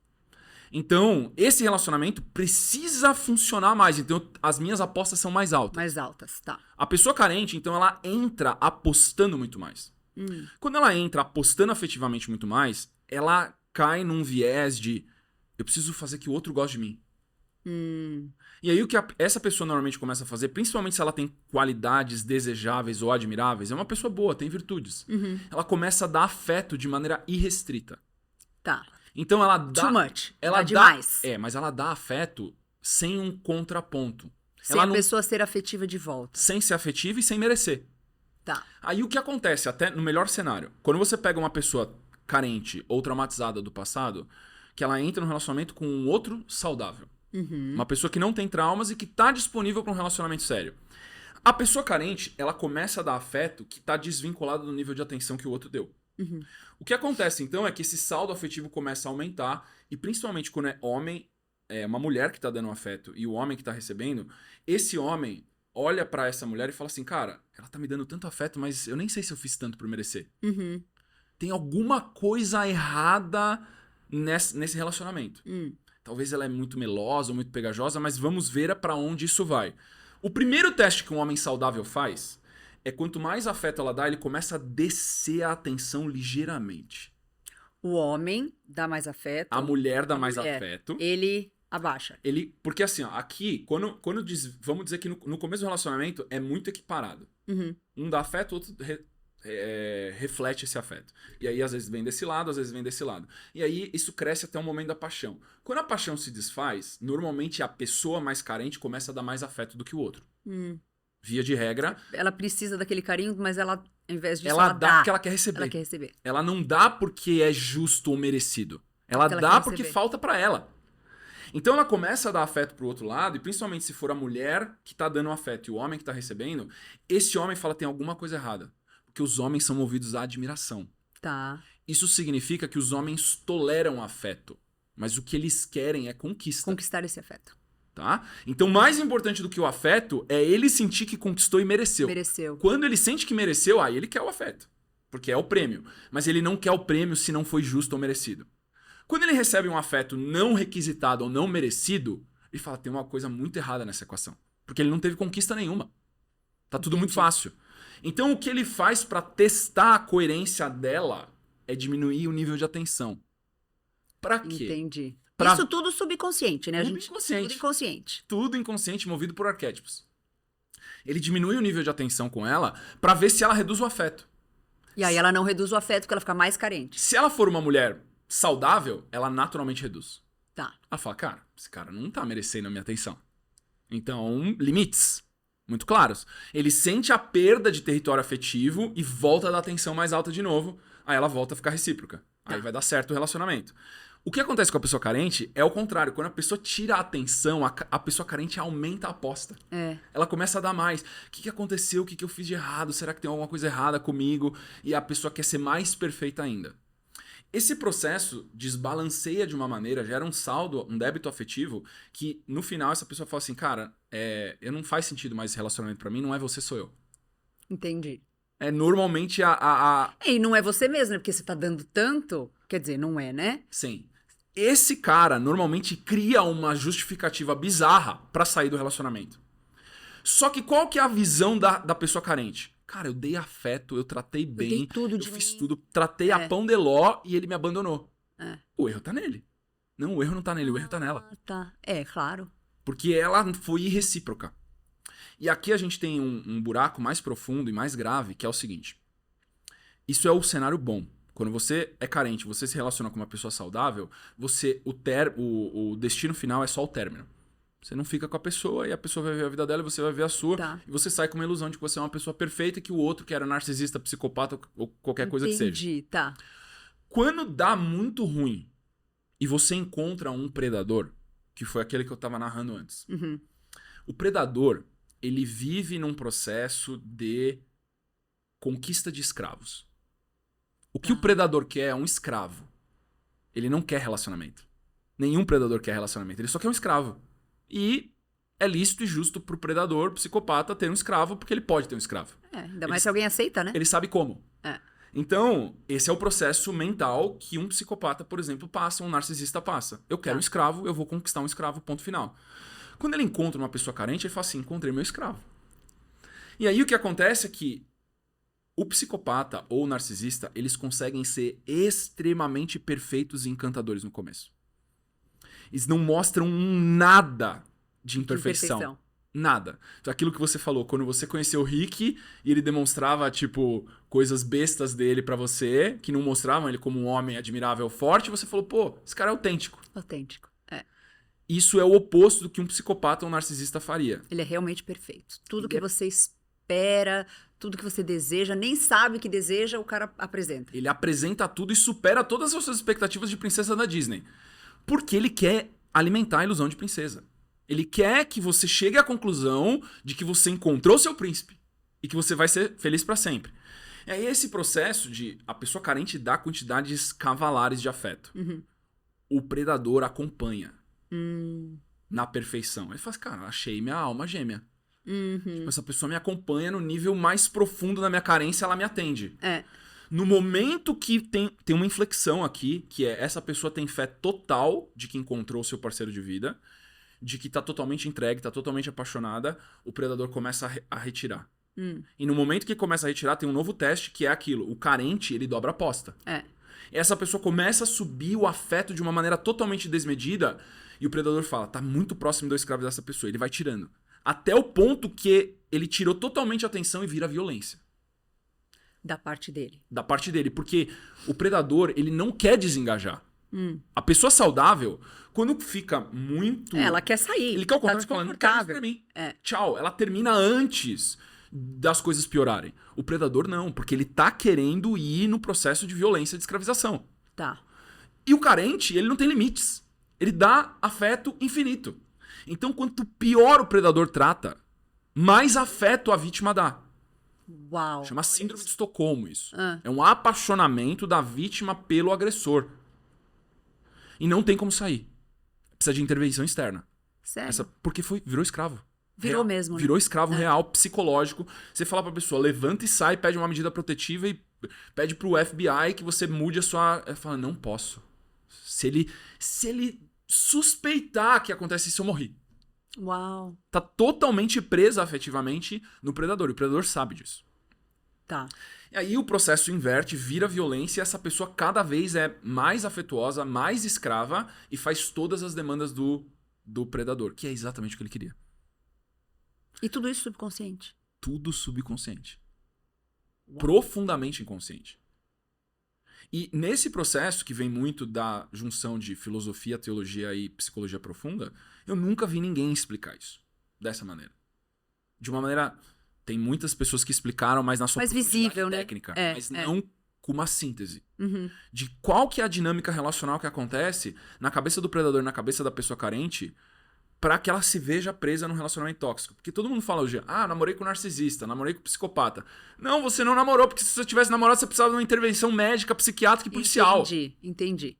Então, esse relacionamento precisa funcionar mais. Então, as minhas apostas são mais altas. Mais altas, tá. A pessoa carente, então, ela entra apostando muito mais. Quando ela entra apostando afetivamente muito mais, ela cai num viés de eu preciso fazer que o outro goste de mim. E aí o que essa pessoa normalmente começa a fazer, principalmente se ela tem qualidades desejáveis ou admiráveis, é uma pessoa boa, tem virtudes. Ela começa a dar afeto de maneira irrestrita. Tá. Então ela dá... Too much. Ela Dá demais. mas ela dá afeto sem um contraponto. Sem a pessoa ser afetiva de volta. Sem ser afetiva e sem merecer. Tá. Aí o que acontece, até no melhor cenário, quando você pega uma pessoa carente ou traumatizada do passado, que ela entra num relacionamento com um outro saudável. Uma pessoa que não tem traumas e que tá disponível para um relacionamento sério. A pessoa carente, ela começa a dar afeto que tá desvinculado do nível de atenção que o outro deu. O que acontece, então, é que esse saldo afetivo começa a aumentar, e principalmente quando é homem, uma mulher que tá dando afeto e o homem que tá recebendo, esse homem olha pra essa mulher e fala assim, cara, ela tá me dando tanto afeto, mas eu nem sei se eu fiz tanto por merecer. Tem alguma coisa errada nesse relacionamento. Talvez ela é muito melosa ou muito pegajosa, mas vamos ver pra onde isso vai. O primeiro teste que um homem saudável faz é quanto mais afeto ela dá, ele começa a descer a atenção ligeiramente. O homem dá mais afeto. A mulher dá mais afeto. Ele abaixa. Porque assim, ó, aqui, vamos dizer que no começo do relacionamento é muito equiparado. Um dá afeto, o outro reflete esse afeto. E aí, às vezes, vem desse lado, às vezes vem desse lado. E aí, isso cresce até o momento da paixão. Quando a paixão se desfaz, normalmente a pessoa mais carente começa a dar mais afeto do que o outro. Via de regra. Ela precisa daquele carinho, mas ela, ao invés disso, ela dá porque ela quer receber. Ela quer receber. Ela não dá porque é justo ou merecido. Ela dá porque falta pra ela. Então ela começa a dar afeto pro outro lado, e principalmente se for a mulher que tá dando afeto e o homem que tá recebendo, esse homem fala tem alguma coisa errada. Porque os homens são movidos à admiração. Tá. Isso significa que os homens toleram afeto, mas o que eles querem é conquista. Conquistar esse afeto. Tá? Então, mais importante do que o afeto é ele sentir que conquistou e mereceu. Mereceu. Quando ele sente que mereceu, aí ele quer o afeto. Porque é o prêmio. Mas ele não quer o prêmio se não foi justo ou merecido. Quando ele recebe um afeto não requisitado ou não merecido, ele fala, tem uma coisa muito errada nessa equação. Porque ele não teve conquista nenhuma. Tá tudo muito fácil. Então o que ele faz pra testar a coerência dela é diminuir o nível de atenção. Pra quê? Entendi. Pra- Isso tudo subconsciente, né? Tudo inconsciente. Tudo inconsciente. Tudo inconsciente, movido por arquétipos. Ele diminui o nível de atenção com ela pra ver se ela reduz o afeto. E aí ela não reduz o afeto porque ela fica mais carente. Se ela for uma mulher saudável, ela naturalmente reduz. Tá. Ela fala, cara, esse cara não tá merecendo a minha atenção. Então, limites muito claros. Ele sente a perda de território afetivo e volta a dar atenção mais alta de novo. Aí ela volta a ficar recíproca. Tá. Aí vai dar certo o relacionamento. O que acontece com a pessoa carente é o contrário. Quando a pessoa tira a atenção, a pessoa carente aumenta a aposta. É. Ela começa a dar mais. O que aconteceu? O que eu fiz de errado? Será que tem alguma coisa errada comigo? E a pessoa quer ser mais perfeita ainda. Esse processo desbalanceia de uma maneira, gera um saldo, um débito afetivo, que no final essa pessoa fala assim, cara, eu não faz sentido mais esse relacionamento pra mim, não é você, sou eu. Entendi. É normalmente E não é você mesmo, né? Porque você tá dando tanto. Quer dizer, não é, né? Sim. Esse cara normalmente cria uma justificativa bizarra pra sair do relacionamento. Só que qual que é a visão da pessoa carente? Cara, eu dei afeto, eu tratei bem, dei tudo de eu fiz mim. tudo, tratei a pão de ló e ele me abandonou. É. O erro tá nele. Não, o erro não tá nele, o erro tá nela. Ah, tá. É, claro. Porque ela foi irrecíproca. E aqui a gente tem um buraco mais profundo e mais grave, que é o seguinte. Isso é o cenário bom. Quando você é carente, você se relaciona com uma pessoa saudável, o destino final é só o término. Você não fica com a pessoa e a pessoa vai ver a vida dela e você vai ver a sua. Tá. E você sai com uma ilusão de que você é uma pessoa perfeita e que o outro, que era narcisista, psicopata ou qualquer coisa que seja. Entendi, tá. Quando dá muito ruim e você encontra um predador, que foi aquele que eu tava narrando antes. Uhum. O predador, ele vive num processo de conquista de escravos. O que Tá. o predador quer é um escravo. Ele não quer relacionamento. Nenhum predador quer relacionamento. Ele só quer um escravo. E é lícito e justo pro predador, psicopata, ter um escravo, porque ele pode ter um escravo. Ainda mais se alguém aceita, né? Ele sabe como. É. Então, esse é o processo mental que um psicopata, por exemplo, passa, um narcisista passa. Eu quero um escravo, eu vou conquistar um escravo, ponto final. Quando ele encontra uma pessoa carente, ele fala assim, encontrei meu escravo. E aí o que acontece é que o psicopata ou o narcisista, eles conseguem ser extremamente perfeitos e encantadores no começo. Eles não mostram nada de imperfeição. Nada. Então, aquilo que você falou, quando você conheceu o Rick e ele demonstrava, tipo, coisas bestas dele pra você, que não mostravam ele como um homem admirável, forte, você falou, pô, esse cara é autêntico. Autêntico. É. Isso é o oposto do que um psicopata ou um narcisista faria. Ele é realmente perfeito. Tudo que você espera, tudo que você deseja, nem sabe que deseja, o cara apresenta. Ele apresenta tudo e supera todas as suas expectativas de princesa da Disney. Porque ele quer alimentar a ilusão de princesa. Ele quer que você chegue à conclusão de que você encontrou seu príncipe e que você vai ser feliz pra sempre. E aí esse processo de a pessoa carente dá quantidades cavalares de afeto. Uhum. O predador acompanha na perfeição. Ele fala assim, cara, achei minha alma gêmea. Uhum. Tipo, essa pessoa me acompanha no nível mais profundo da minha carência, ela me atende. É. No momento que tem uma inflexão aqui, que é essa pessoa tem fé total de que encontrou o seu parceiro de vida, de que tá totalmente entregue, tá totalmente apaixonada, o predador começa a retirar. E no momento que começa a retirar, tem um novo teste, que é aquilo. O carente, ele dobra a aposta. É. Essa pessoa começa a subir o afeto de uma maneira totalmente desmedida, e o predador fala, tá muito próximo do escravo dessa pessoa. Ele vai tirando. Até o ponto que ele tirou totalmente a atenção e vira violência. Da parte dele. Da parte dele, porque o predador, ele não quer desengajar. A pessoa saudável, quando fica muito... Ela quer sair. Ele quer o tá contrário, fala, não quero isso pra mim. Tchau. Ela termina antes das coisas piorarem. O predador não, porque ele tá querendo ir no processo de violência de escravização. Tá. E o carente, ele não tem limites. Ele dá afeto infinito. Então, quanto pior o predador trata, mais afeto a vítima dá. Uau. Chama síndrome de Estocolmo isso. Ah. É um apaixonamento da vítima pelo agressor. E não tem como sair. Precisa de intervenção externa. Sério? Porque virou escravo. Virou Real. mesmo, né? Virou escravo real, psicológico. Você fala pra pessoa, levanta e sai, pede uma medida protetiva e pede pro FBI que você mude a sua... Ela fala, não posso. Se ele suspeitar que acontece isso, eu morri. Uau. Tá totalmente presa afetivamente no predador. E o predador sabe disso. Tá. E aí o processo inverte, vira violência e essa pessoa cada vez é mais afetuosa, mais escrava e faz todas as demandas do predador, que é exatamente o que ele queria. E tudo isso subconsciente. Tudo subconsciente. Uau. Profundamente inconsciente. E nesse processo, que vem muito da junção de filosofia, teologia e psicologia profunda, eu nunca vi ninguém explicar isso dessa maneira. De uma maneira... Tem muitas pessoas que explicaram, mas na sua mais visível, né? técnica, mas não com uma síntese. Uhum. De qual que é a dinâmica relacional que acontece na cabeça do predador, na cabeça da pessoa carente, para que ela se veja presa num relacionamento tóxico. Porque todo mundo fala hoje, namorei com narcisista, namorei com psicopata. Não, você não namorou, porque se você tivesse namorado, você precisava de uma intervenção médica, psiquiátrica e policial. Entendi.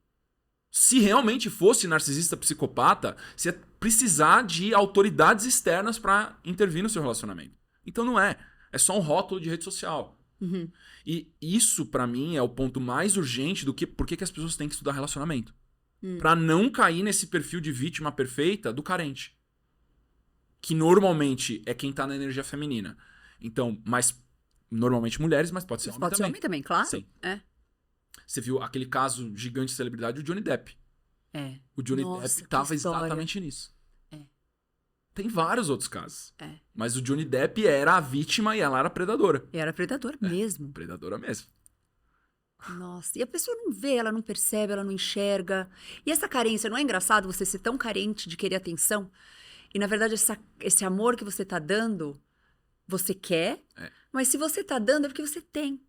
Se realmente fosse narcisista, psicopata, você ia precisar de autoridades externas para intervir no seu relacionamento. Então não é. É só um rótulo de rede social. Uhum. E isso, pra mim, é o ponto mais urgente do que por que as pessoas têm que estudar relacionamento. Pra não cair nesse perfil de vítima perfeita do carente. Que normalmente é quem tá na energia feminina. Então, mas normalmente mulheres, mas pode ser homem pode também. ser homem também, claro. Sim. É. Você viu aquele caso gigante de celebridade, o Johnny Depp. É. O Johnny Nossa, Depp tava que história. exatamente nisso. É. Tem vários outros casos. É. Mas o Johnny Depp era a vítima e ela era a predadora. E era predador mesmo. Predadora mesmo. Nossa, e a pessoa não vê, ela não percebe, ela não enxerga. E essa carência, não é engraçado você ser tão carente de querer atenção? E na verdade, esse amor que você tá dando, você quer, mas se você tá dando é porque você tem.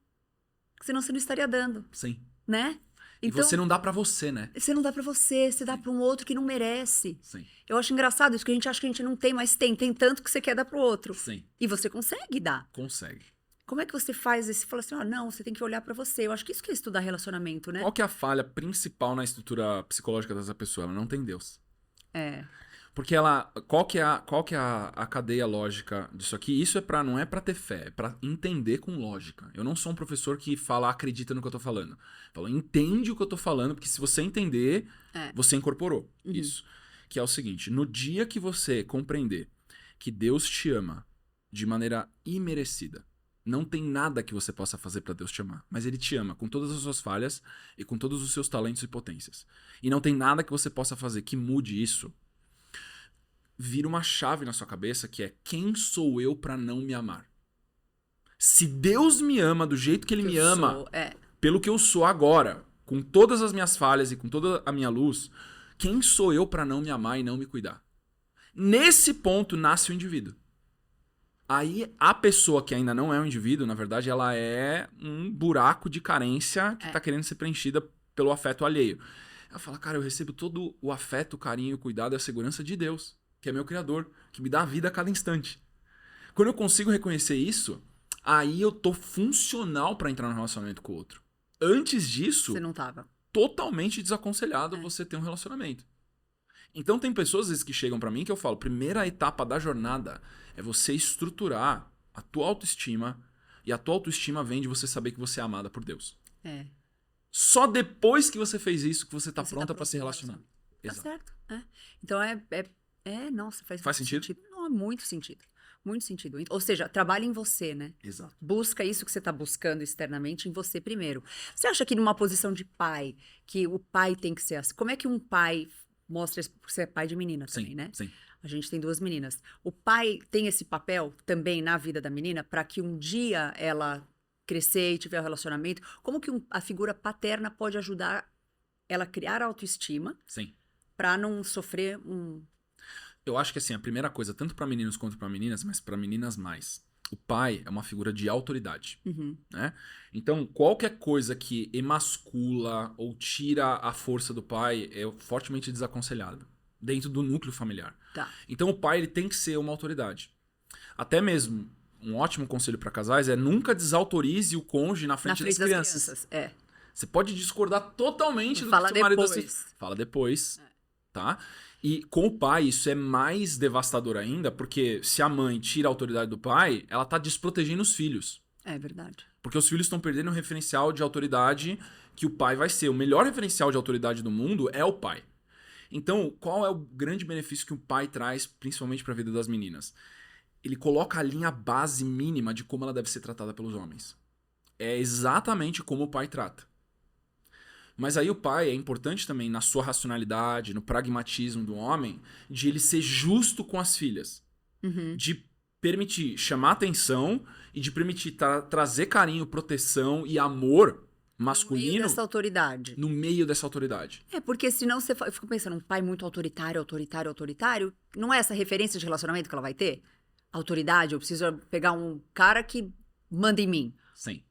Senão você não estaria dando, Sim. né? E você não dá pra você, né? Você não dá pra você dá pra um outro que não merece. Sim. Eu acho engraçado isso, que a gente acha que a gente não tem, mas tem. Tem tanto que você quer dar pro outro. Sim. E você consegue dar. Consegue. Como é que você faz isso? Você fala assim, não, você tem que olhar pra você. Eu acho que isso que é estudar relacionamento, né? Qual que é a falha principal na estrutura psicológica dessa pessoa? Ela não tem Deus. É. Porque ela... Qual que é a cadeia lógica disso aqui? Isso não é pra ter fé, é pra entender com lógica. Eu não sou um professor que fala, acredita no que eu tô falando. Eu falo, entende o que eu tô falando, porque se você entender, você incorporou isso. Que é o seguinte, no dia que você compreender que Deus te ama de maneira imerecida, não tem nada que você possa fazer pra Deus te amar, mas Ele te ama com todas as suas falhas e com todos os seus talentos e potências. E não tem nada que você possa fazer que mude isso. Vira uma chave na sua cabeça que é: quem sou eu pra não me amar? Se Deus me ama do jeito que Ele me ama, pelo que eu sou agora, com todas as minhas falhas e com toda a minha luz, quem sou eu pra não me amar e não me cuidar? Nesse ponto nasce o indivíduo. Aí a pessoa que ainda não é um indivíduo, na verdade, ela é um buraco de carência que tá querendo ser preenchida pelo afeto alheio. Ela fala, cara, eu recebo todo o afeto, o carinho, o cuidado e a segurança de Deus, que é meu criador, que me dá a vida a cada instante. Quando eu consigo reconhecer isso, aí eu tô funcional pra entrar no relacionamento com o outro. Antes disso, você não tava. Totalmente desaconselhado você ter um relacionamento. Então tem pessoas às vezes que chegam pra mim que eu falo, primeira etapa da jornada é você estruturar a tua autoestima, e a tua autoestima vem de você saber que você é amada por Deus. Só depois que você fez isso que você tá pronta pra se relacionar. Tá certo. Então nossa, faz sentido? Não, muito sentido. Muito sentido. Ou seja, trabalha em você, né? Exato. Busca isso que você tá buscando externamente em você primeiro. Você acha que numa posição de pai, que o pai tem que ser assim? Como é que um pai mostra isso? Porque você é pai de menina também, né? Sim. A gente tem 2 meninas. O pai tem esse papel também na vida da menina para que um dia ela crescer e tiver um relacionamento. Como que a figura paterna pode ajudar ela a criar autoestima? Sim. Para não sofrer Eu acho que assim, a primeira coisa, tanto para meninos quanto para meninas, mas para meninas mais, o pai é uma figura de autoridade, né? Então, qualquer coisa que emascula ou tira a força do pai é fortemente desaconselhado dentro do núcleo familiar. Tá. Então, o pai ele tem que ser uma autoridade. Até mesmo, um ótimo conselho para casais é nunca desautorize o cônjuge na frente das crianças. Você pode discordar totalmente do que seu marido... Fala depois, tá? E com o pai isso é mais devastador ainda, porque se a mãe tira a autoridade do pai, ela tá desprotegendo os filhos. É verdade. Porque os filhos estão perdendo o referencial de autoridade que o pai vai ser. O melhor referencial de autoridade do mundo é o pai. Então, qual é o grande benefício que o pai traz, principalmente para a vida das meninas? Ele coloca a linha base mínima de como ela deve ser tratada pelos homens. é exatamente como o pai trata. Mas aí o pai é importante também na sua racionalidade, no pragmatismo do homem, de ele ser justo com as filhas. De permitir chamar atenção e de permitir trazer carinho, proteção e amor masculino No meio dessa autoridade. no meio dessa autoridade. Porque senão eu fico pensando, um pai muito autoritário, não é essa referência de relacionamento que ela vai ter? Autoridade, eu preciso pegar um cara que manda em mim. Sim.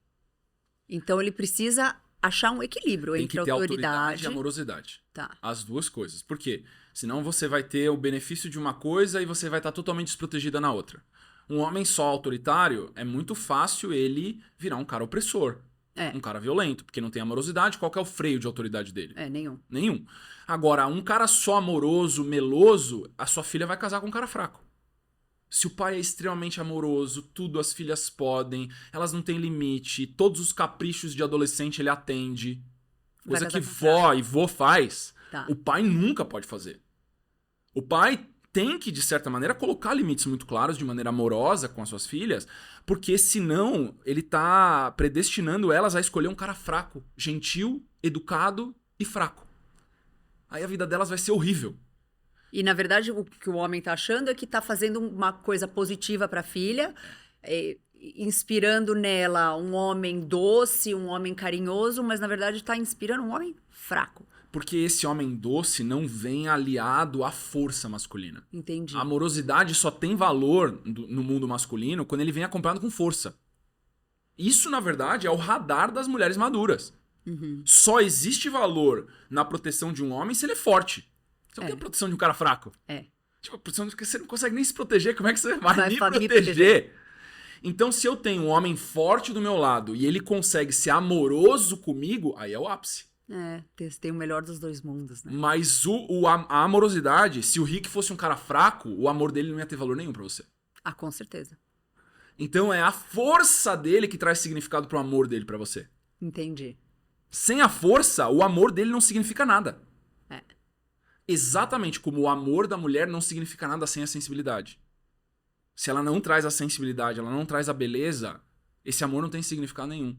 Então ele precisa achar um equilíbrio Tem entre que ter autoridade autoridade e amorosidade. Tá. As duas coisas. Por quê? Senão você vai ter o benefício de uma coisa e você vai estar totalmente desprotegida na outra. Um homem só autoritário, é muito fácil ele virar um cara opressor. Um cara violento, porque não tem amorosidade. Qual que é o freio de autoridade dele? Nenhum. Nenhum. Agora, um cara só amoroso, meloso, a sua filha vai casar com um cara fraco. Se o pai é extremamente amoroso, tudo as filhas podem, elas não têm limite, todos os caprichos de adolescente ele atende. Coisa que vó e vô faz, o pai nunca pode fazer. O pai tem que, de certa maneira, colocar limites muito claros de maneira amorosa com as suas filhas, porque senão ele tá predestinando elas a escolher um cara fraco, gentil, educado e fraco. Aí a vida delas vai ser horrível. E, na verdade, o que o homem tá achando é que tá fazendo uma coisa positiva pra filha, inspirando nela um homem doce, um homem carinhoso, mas, na verdade, tá inspirando um homem fraco. Porque esse homem doce não vem aliado à força masculina. Entendi. A amorosidade só tem valor no mundo masculino quando ele vem acompanhado com força. Isso, na verdade, é o radar das mulheres maduras. Só existe valor na proteção de um homem se ele é forte. Você não quer a proteção de um cara fraco? Tipo, a proteção de que você não consegue nem se proteger, como é que você vai me proteger? Então, se eu tenho um homem forte do meu lado e ele consegue ser amoroso comigo, aí é o ápice. Tem o melhor dos dois mundos, né? Mas a amorosidade, se o Rick fosse um cara fraco, o amor dele não ia ter valor nenhum pra você. Com certeza. Então é a força dele que traz significado pro amor dele pra você. Entendi. Sem a força, o amor dele não significa nada. Exatamente como o amor da mulher não significa nada sem a sensibilidade. Se ela não traz a sensibilidade, ela não traz a beleza, esse amor não tem significado nenhum.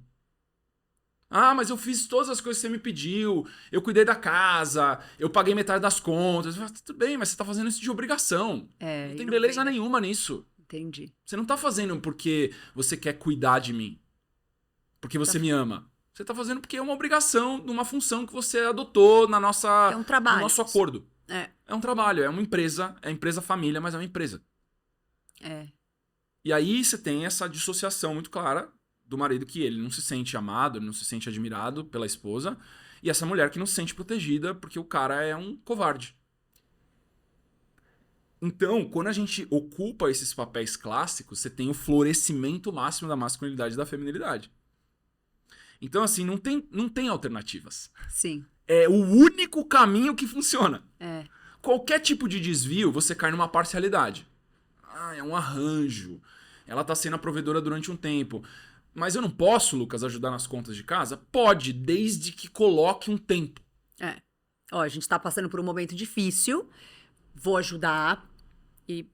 Mas eu fiz todas as coisas que você me pediu, eu cuidei da casa, eu paguei metade das contas. Tudo bem, mas você tá fazendo isso de obrigação. Não tem beleza nenhuma nisso. Entendi. Você não tá fazendo porque você quer cuidar de mim, porque você me ama. Você tá fazendo porque é uma obrigação de uma função que você adotou na nossa, um trabalho, no nosso acordo. É um trabalho, é uma empresa, é empresa família, mas é uma empresa. E aí você tem essa dissociação muito clara do marido que ele não se sente amado, ele não se sente admirado pela esposa, e essa mulher que não se sente protegida porque o cara é um covarde. Então, quando a gente ocupa esses papéis clássicos, você tem o florescimento máximo da masculinidade e da feminilidade. Então, assim, não tem alternativas. Sim. É o único caminho que funciona. Qualquer tipo de desvio, você cai numa parcialidade. É um arranjo. Ela tá sendo a provedora durante um tempo. Mas eu não posso, Lucas, ajudar nas contas de casa? Pode, desde que coloque um tempo. A gente tá passando por um momento difícil. Vou ajudar.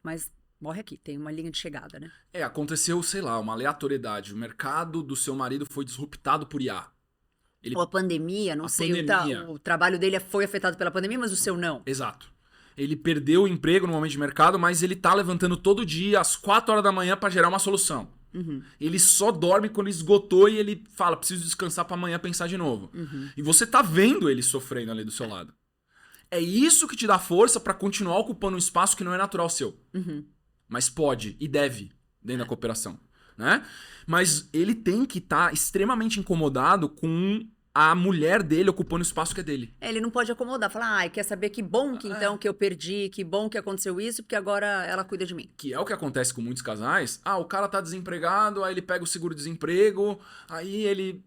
Mas morre aqui, tem uma linha de chegada, né? Aconteceu, sei lá, uma aleatoriedade. O mercado do seu marido foi disruptado por IA. Ou a pandemia, não sei. O trabalho dele foi afetado pela pandemia, mas o seu não. Exato. Ele perdeu o emprego no momento de mercado, mas ele tá levantando todo dia às 4 horas da manhã pra gerar uma solução. Ele só dorme quando esgotou e ele fala, preciso descansar pra amanhã pensar de novo. E você tá vendo ele sofrendo ali do seu lado. É isso que te dá força pra continuar ocupando um espaço que não é natural seu. Mas pode e deve dentro da cooperação, né? Mas ele tem que estar extremamente incomodado com a mulher dele ocupando o espaço que é dele. Ele não pode acomodar, falar, quer saber que bom que então que eu perdi, que bom que aconteceu isso, porque agora ela cuida de mim. Que é o que acontece com muitos casais. O cara tá desempregado, aí ele pega o seguro-desemprego, aí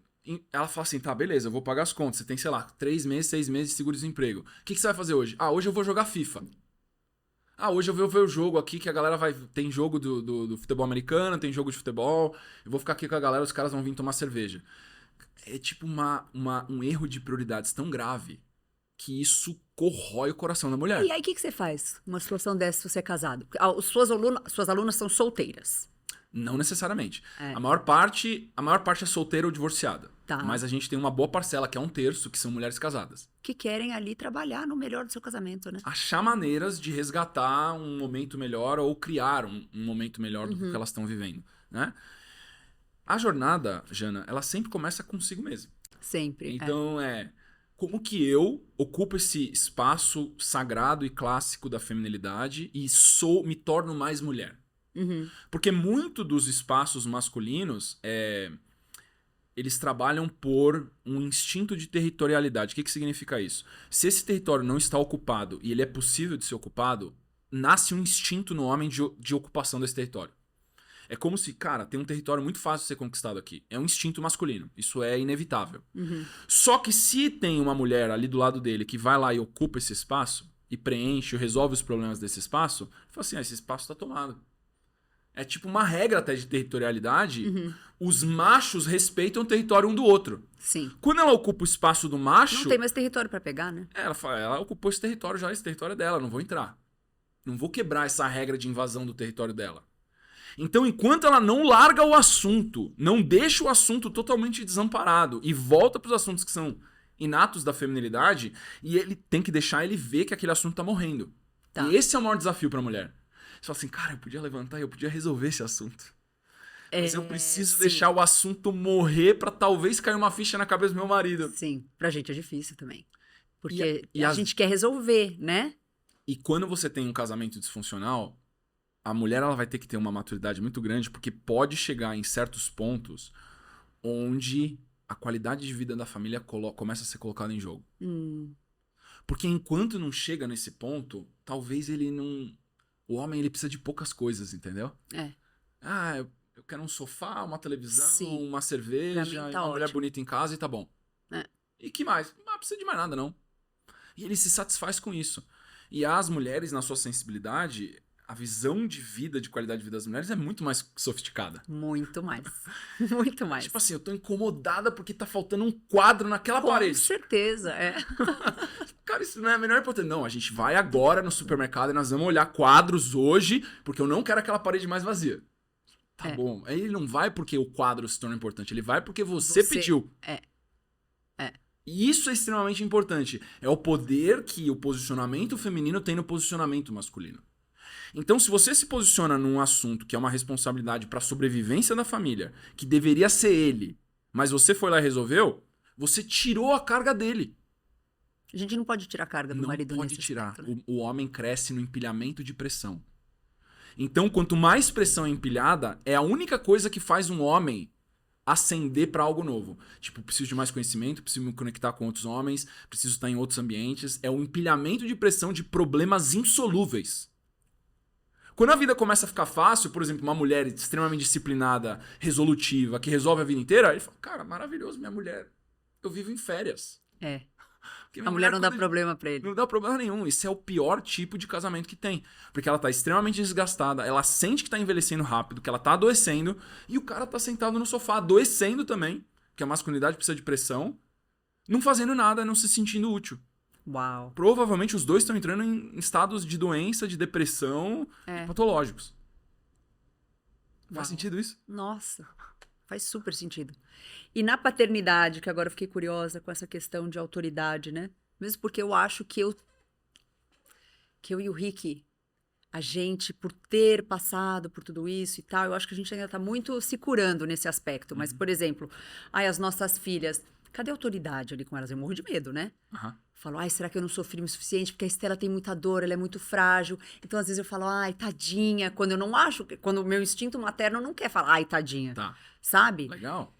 ela fala assim, tá, beleza, eu vou pagar as contas. Você tem, sei lá, 3 meses, 6 meses de seguro-desemprego. O que você vai fazer hoje? Hoje eu vou jogar FIFA. Hoje eu vou ver o jogo aqui, que a galera vai... Tem jogo do futebol americano, tem jogo de futebol. Eu vou ficar aqui com a galera, os caras vão vir tomar cerveja. É tipo um erro de prioridades tão grave que isso corrói o coração da mulher. E aí, o que você faz numa situação dessa se você é casado? Suas alunas são solteiras. Não necessariamente. É. A maior parte é solteira ou divorciada. Tá. Mas a gente tem uma boa parcela, que é 1/3, que são mulheres casadas. Que querem ali trabalhar no melhor do seu casamento, né? Achar maneiras de resgatar um momento melhor ou criar um momento melhor do que elas estão vivendo, né? A jornada, Jana, ela sempre começa consigo mesmo. Sempre. Então como que eu ocupo esse espaço sagrado e clássico da feminilidade e me torno mais mulher? Porque muito dos espaços masculinos eles trabalham por um instinto de territorialidade. O que significa isso? Se esse território não está ocupado e ele é possível de ser ocupado, nasce um instinto no homem de ocupação desse território. É como se, cara, tem um território muito fácil de ser conquistado aqui. É um instinto masculino. Isso é inevitável. Só que se tem uma mulher ali do lado dele que vai lá e ocupa esse espaço e preenche ou resolve os problemas desse espaço, fala assim, esse espaço está tomado. É tipo uma regra até de territorialidade. Os machos respeitam o território um do outro. Sim. Quando ela ocupa o espaço do macho... Não tem mais território pra pegar, né? Ela ocupou esse território já, esse território é dela, não vou entrar. Não vou quebrar essa regra de invasão do território dela. Então, enquanto ela não larga o assunto, não deixa o assunto totalmente desamparado e volta pros assuntos que são inatos da feminilidade, e ele tem que deixar ele ver que aquele assunto tá morrendo. Tá. E esse é o maior desafio pra mulher. Você fala assim, cara, eu podia levantar e eu podia resolver esse assunto. Mas eu preciso deixar o assunto morrer pra talvez cair uma ficha na cabeça do meu marido. Sim, pra gente é difícil também. Porque E a gente quer resolver, né? E quando você tem um casamento disfuncional, a mulher ela vai ter que ter uma maturidade muito grande, porque pode chegar em certos pontos onde a qualidade de vida da família começa a ser colocada em jogo. Porque enquanto não chega nesse ponto, talvez ele não... O homem ele precisa de poucas coisas, entendeu? Eu quero um sofá, uma televisão, Sim. uma cerveja, Pra mim tá uma mulher ótimo. bonita em casa e tá bom. E que mais? Não precisa de mais nada, não. E ele se satisfaz com isso. E as mulheres, na sua sensibilidade, a visão de vida, de qualidade de vida das mulheres é muito mais sofisticada. Muito mais. Muito mais. Tipo assim, eu tô incomodada porque tá faltando um quadro naquela parede. Com certeza, Cara, isso não é a menor importância. Não, a gente vai agora no supermercado e nós vamos olhar quadros hoje, porque eu não quero aquela parede mais vazia. Tá bom. Aí ele não vai porque o quadro se torna importante, ele vai porque você pediu. E isso é extremamente importante. É o poder que o posicionamento feminino tem no posicionamento masculino. Então, se você se posiciona num assunto que é uma responsabilidade para a sobrevivência da família, que deveria ser ele, mas você foi lá e resolveu, você tirou a carga dele. A gente não pode tirar a carga do marido Não pode nesse tirar. aspecto, né? O homem cresce no empilhamento de pressão. Então, quanto mais pressão é empilhada, é a única coisa que faz um homem ascender para algo novo. Tipo, preciso de mais conhecimento, preciso me conectar com outros homens, preciso estar em outros ambientes. É o empilhamento de pressão de problemas insolúveis. Quando a vida começa a ficar fácil, por exemplo, uma mulher extremamente disciplinada, resolutiva, que resolve a vida inteira, ele fala, cara, maravilhoso, minha mulher, eu vivo em férias. Porque A mulher não dá problema pra ele. Não dá problema nenhum. Isso é o pior tipo de casamento que tem. Porque ela tá extremamente desgastada, ela sente que tá envelhecendo rápido, que ela tá adoecendo, e o cara tá sentado no sofá, adoecendo também, que a masculinidade precisa de pressão, não fazendo nada, não se sentindo útil. Uau. Provavelmente os dois estão entrando em estados de doença, de depressão, patológicos. Faz sentido isso? Nossa, faz super sentido. E na paternidade, que agora eu fiquei curiosa com essa questão de autoridade, né? Mesmo porque eu acho que eu e o Rick, a gente, por ter passado por tudo isso e tal, eu acho que a gente ainda tá muito se curando nesse aspecto. Mas, por exemplo, as nossas filhas, cadê a autoridade ali com elas? Eu morro de medo, né? Falo, será que eu não sou firme o suficiente? Porque a Estela tem muita dor, ela é muito frágil. Então, às vezes eu falo, tadinha. Quando eu não acho, quando o meu instinto materno não quer falar, tadinha. Tá. Sabe? Legal.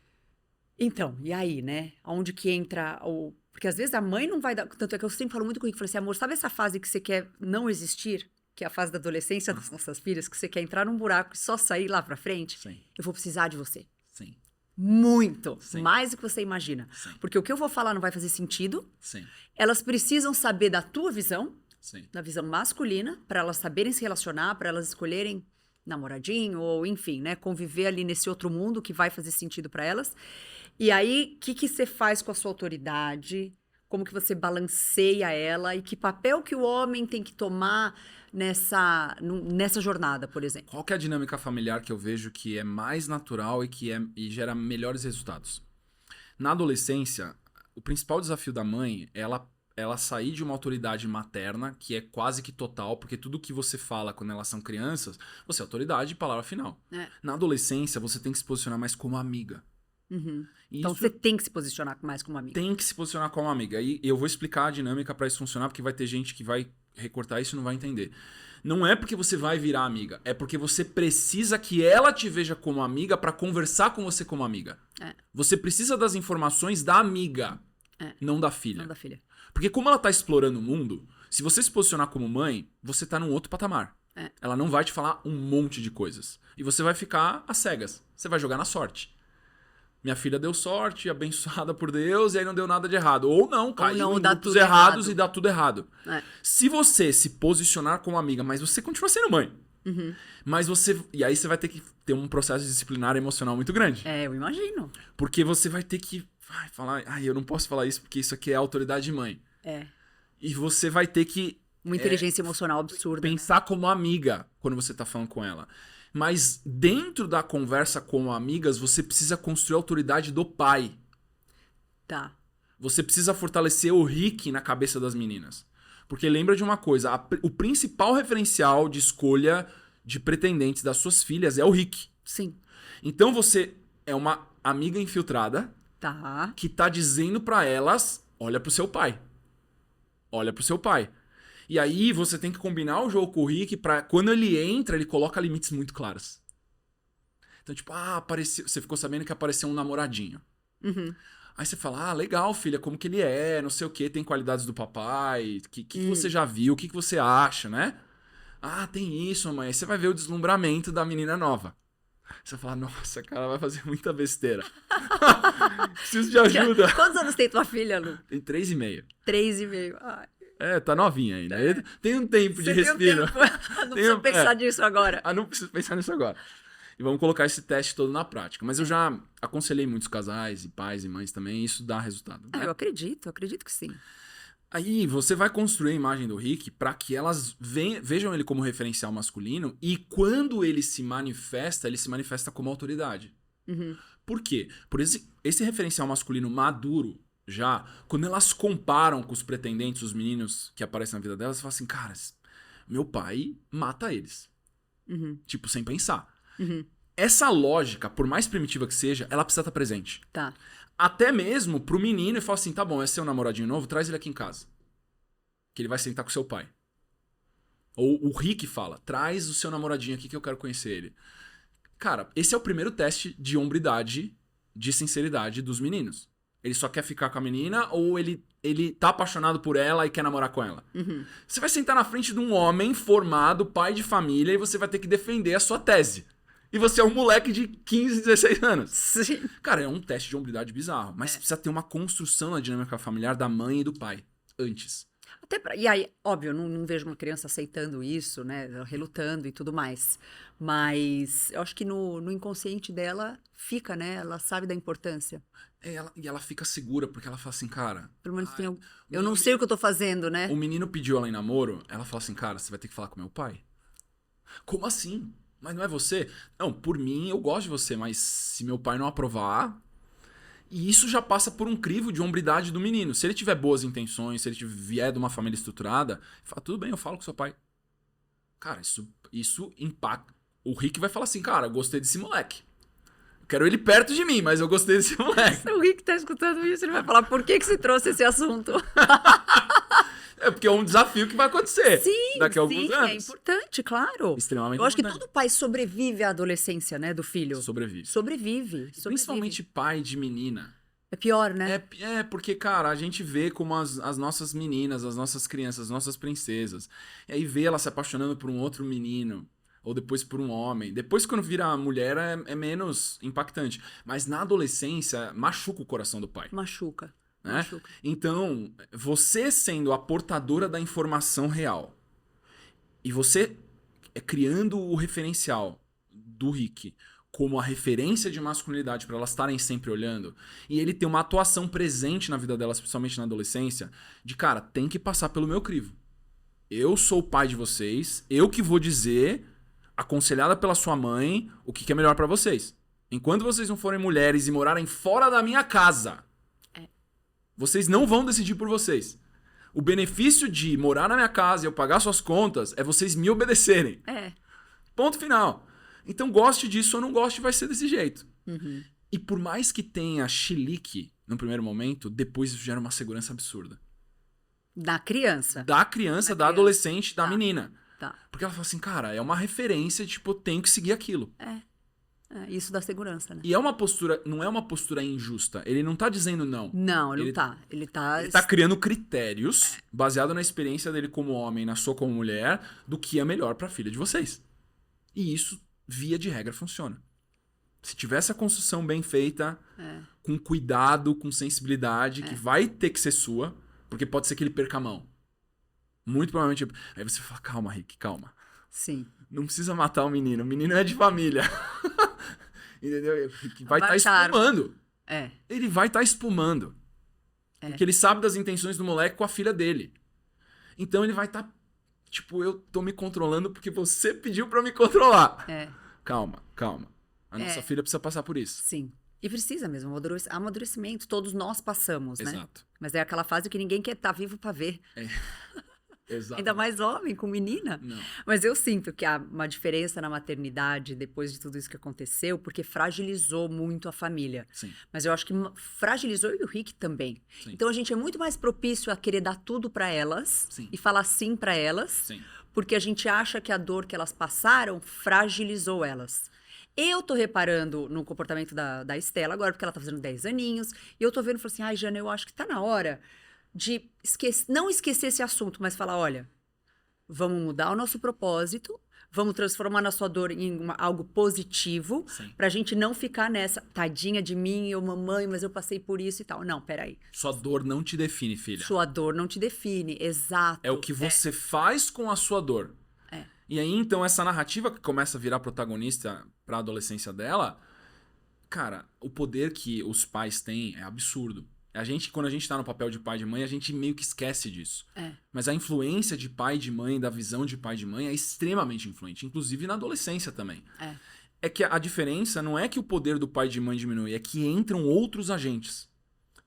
Então, e aí, né? Onde que entra o... Porque às vezes a mãe não vai dar... Tanto é que eu sempre falo muito com o Rick, falei assim, amor, sabe essa fase que você quer não existir? Que é a fase da adolescência das nossas filhas, que você quer entrar num buraco e só sair lá pra frente? Sim. Eu vou precisar de você. Sim. Muito. Sim. Mais do que você imagina. Sim. Porque o que eu vou falar não vai fazer sentido. Sim. Elas precisam saber da tua visão, Sim. da visão masculina, para elas saberem se relacionar, para elas escolherem namoradinho ou, enfim, né, conviver ali nesse outro mundo que vai fazer sentido para elas. E aí, o que você faz com a sua autoridade? Como que você balanceia ela? E que papel que o homem tem que tomar nessa jornada, por exemplo? Qual que é a dinâmica familiar que eu vejo que é mais natural e gera melhores resultados? Na adolescência, o principal desafio da mãe é ela sair de uma autoridade materna, que é quase que total, porque tudo que você fala quando elas são crianças, você é autoridade e palavra final. Na adolescência, você tem que se posicionar mais como amiga. Então você tem que se posicionar mais como amiga. Tem que se posicionar como amiga. E eu vou explicar a dinâmica para isso funcionar, porque vai ter gente que vai recortar isso e não vai entender. Não é porque você vai virar amiga, é porque você precisa que ela te veja como amiga para conversar com você como amiga. Você precisa das informações da amiga, não da filha. Não da filha. Porque como ela tá explorando o mundo, se você se posicionar como mãe, você tá num outro patamar. Ela não vai te falar um monte de coisas. E você vai ficar às cegas. Você vai jogar na sorte. Minha filha deu sorte, abençoada por Deus, e aí não deu nada de errado. Ou não, caiu em grupos errados e dá tudo errado. Se você se posicionar como amiga, mas você continua sendo mãe. Mas você... E aí você vai ter que ter um processo disciplinar emocional muito grande. Eu imagino. Porque você vai ter que falar... eu não posso falar isso porque isso aqui é autoridade de mãe. E você vai ter que... Uma inteligência emocional absurda. Pensar como amiga quando você tá falando com ela. Mas dentro da conversa com amigas, você precisa construir a autoridade do pai. Tá. Você precisa fortalecer o Rick na cabeça das meninas. Porque lembra de uma coisa, o principal referencial de escolha de pretendentes das suas filhas é o Rick. Sim. Então você é uma amiga infiltrada que tá dizendo pra elas, olha pro seu pai. Olha pro seu pai. E aí você tem que combinar o jogo com o Rick pra quando ele entra, ele coloca limites muito claros. Então, tipo, apareceu, você ficou sabendo que apareceu um namoradinho. Aí você fala, legal, filha, como que ele é, não sei o que, tem qualidades do papai, que você já viu, o que você acha, né? Tem isso, mãe. Aí você vai ver o deslumbramento da menina nova. Você fala, nossa, cara, vai fazer muita besteira. Preciso de ajuda. Quantos anos tem tua filha, Lu? Tem 3,5. 3,5. Ai. Tá novinha ainda. Tem um tempo de respiro. Não preciso pensar nisso agora. Não preciso pensar nisso agora. E vamos colocar esse teste todo na prática. Mas eu já aconselhei muitos casais, e pais e mães também, e isso dá resultado. Né? Eu acredito que sim. Aí você vai construir a imagem do Rick para que elas vejam ele como referencial masculino e quando ele se manifesta como autoridade. Por quê? Por esse referencial masculino maduro, já, quando elas comparam com os pretendentes, os meninos que aparecem na vida delas, você fala assim, cara, meu pai mata eles. Tipo, sem pensar. Essa lógica, por mais primitiva que seja, ela precisa estar presente. Tá. Até mesmo pro menino e falar assim, tá bom, é seu namoradinho novo, traz ele aqui em casa. Que ele vai sentar com seu pai. Ou o Rick fala, traz o seu namoradinho aqui que eu quero conhecer ele. Cara, esse é o primeiro teste de hombridade, de sinceridade dos meninos. Ele só quer ficar com a menina ou ele tá apaixonado por ela e quer namorar com ela? Você vai sentar na frente de um homem formado, pai de família, e você vai ter que defender a sua tese. E você é um moleque de 15, 16 anos. Sim. Cara, é um teste de hombridade bizarro. Mas precisa ter uma construção na dinâmica familiar da mãe e do pai. Antes. E aí, óbvio, não vejo uma criança aceitando isso, né? Relutando e tudo mais. Mas eu acho que no inconsciente dela fica, né? Ela sabe da importância. E ela fica segura, porque ela fala assim, cara... Pelo menos eu não sei o que eu tô fazendo, né? O menino pediu ela em namoro, ela fala assim, cara, você vai ter que falar com meu pai. Como assim? Mas não é você? Não, por mim, eu gosto de você, mas se meu pai não aprovar... E isso já passa por um crivo de hombridade do menino. Se ele tiver boas intenções, se ele vier de uma família estruturada, fala, tudo bem, eu falo com seu pai. Cara, isso impacta. O Rick vai falar assim, cara, eu gostei desse moleque. Eu quero ele perto de mim, mas eu gostei desse moleque. Se o Rick tá escutando isso, ele vai falar, por que você trouxe esse assunto? É porque é um desafio que vai acontecer daqui a alguns anos. É importante, claro. Extremamente Eu acho importante. que todo pai sobrevive à adolescência, né, do filho. Sobrevive. Principalmente pai de menina. É pior, né? Porque, cara, a gente vê como as nossas meninas, as nossas crianças, as nossas princesas. E aí vê ela se apaixonando por um outro menino. Ou depois por um homem. Depois, quando vira mulher, é menos impactante. Mas na adolescência, machuca o coração do pai. Machuca. Né? Então, você sendo a portadora da informação real e você criando o referencial do Rick como a referência de masculinidade para elas estarem sempre olhando e ele ter uma atuação presente na vida delas, principalmente na adolescência, de cara, tem que passar pelo meu crivo. eu sou o pai de vocês, eu que vou dizer, aconselhada pela sua mãe, o que é melhor pra vocês. Enquanto vocês não forem mulheres e morarem fora da minha casa, vocês não vão decidir por vocês. O benefício de morar na minha casa e eu pagar suas contas é vocês me obedecerem. Ponto final. Então, goste disso ou não goste, vai ser desse jeito. E por mais que tenha chilique no primeiro momento, depois isso gera uma segurança absurda. Da criança. Da criança, da adolescente, da Tá. menina. Tá. Porque ela fala assim, cara, é uma referência, tipo, eu tenho que seguir aquilo. Isso dá segurança, né? E é uma postura, não é uma postura injusta. Ele não tá dizendo não. Não, ele Ele- não tá. Ele tá... Ele tá criando critérios, baseado na experiência dele como homem, na sua como mulher, do que é melhor pra filha de vocês. E isso, via de regra, funciona. Se tiver essa construção bem feita, com cuidado, com sensibilidade, que vai ter que ser sua, porque pode ser que ele perca a mão. Muito provavelmente. Aí você fala, calma, Rick, calma. Sim. Não precisa matar o menino é de família. Entendeu? Que vai estar Baixaram. espumando. É. Ele vai estar espumando. Porque ele sabe das intenções do moleque com a filha dele. Então ele vai estar, tipo, eu tô me controlando porque você pediu pra eu me controlar. Calma, calma. A nossa filha precisa passar por isso. Sim. E precisa mesmo, amadurecimento, todos nós passamos, né? Exato. Mas é aquela fase que ninguém quer estar vivo pra ver. Exato. Ainda mais homem, com menina. Não. Mas eu sinto que há uma diferença na maternidade depois de tudo isso que aconteceu, porque fragilizou muito a família. Sim. Mas eu acho que fragilizou eu e o Rick também. Sim. Então a gente é muito mais propício a querer dar tudo pra elas Sim. e falar sim pra elas, Sim. porque a gente acha que a dor que elas passaram fragilizou elas. Eu tô reparando no comportamento da Estela agora, porque ela tá fazendo 10 aninhos, e eu tô vendo e falo assim, ai, Jana, eu acho que tá na hora de não esquecer esse assunto, mas falar, olha, vamos mudar o nosso propósito, vamos transformar a sua dor em algo positivo, Sim. pra gente não ficar nessa, tadinha de mim, eu mamãe, mas eu passei por isso e tal. Não, peraí. Sua dor não te define, filha. Sua dor não te define, exato. É o que você faz com a sua dor. E aí, então, essa narrativa que começa a virar protagonista pra adolescência dela, cara, o poder que os pais têm é absurdo. Quando a gente tá no papel de pai e de mãe, a gente meio que esquece disso. Mas a influência de pai e de mãe, da visão de pai e de mãe, é extremamente influente, inclusive na adolescência também. É que a diferença não é que o poder do pai e de mãe diminui, é que entram outros agentes,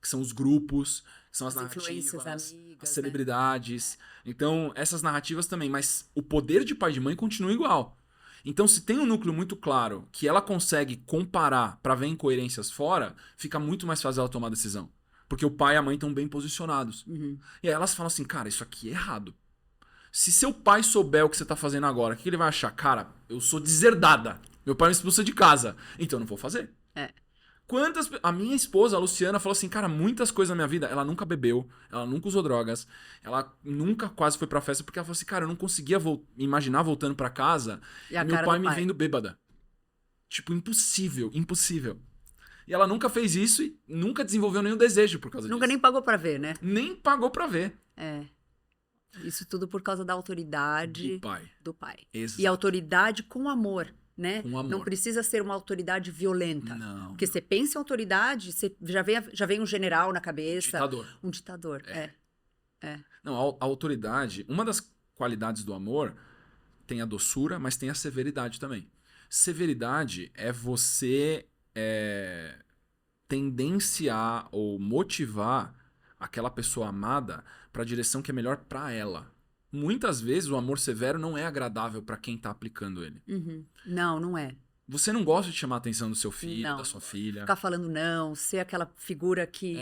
que são os grupos, que são as influências narrativas, amigas, as celebridades. Então, essas narrativas também, mas o poder de pai e de mãe continua igual. Então, se tem um núcleo muito claro que ela consegue comparar pra ver incoerências fora, fica muito mais fácil ela tomar decisão. Porque o pai e a mãe estão bem posicionados. E aí elas falam assim, cara, isso aqui é errado. Se seu pai souber o que você tá fazendo agora, o que ele vai achar? Cara, eu sou deserdada. Meu pai me expulsa de casa. Então eu não vou fazer. A minha esposa, a Luciana, falou assim, cara, muitas coisas na minha vida, ela nunca bebeu, ela nunca usou drogas, ela nunca quase foi pra festa, porque ela falou assim, cara, eu não conseguia imaginar voltando pra casa e meu pai me vendo bêbada. Tipo, impossível, impossível. E ela nunca fez isso e nunca desenvolveu nenhum desejo por causa disso. Nunca nem pagou pra ver, né? Nem pagou pra ver. Isso tudo por causa da autoridade Do pai. do pai. Exato. E autoridade com amor, né? Com amor. Não precisa ser uma autoridade violenta. Não. Porque você pensa em autoridade, você já vem um general na cabeça. Ditador. Um ditador, Não, a autoridade, uma das qualidades do amor tem a doçura, mas tem a severidade também. Severidade é você tendenciar ou motivar aquela pessoa amada para a direção que é melhor para ela. Muitas vezes o amor severo não é agradável para quem tá aplicando ele. Não, não é. Você não gosta de chamar a atenção do seu filho, Não. da sua filha. Ficar falando não, ser aquela figura que...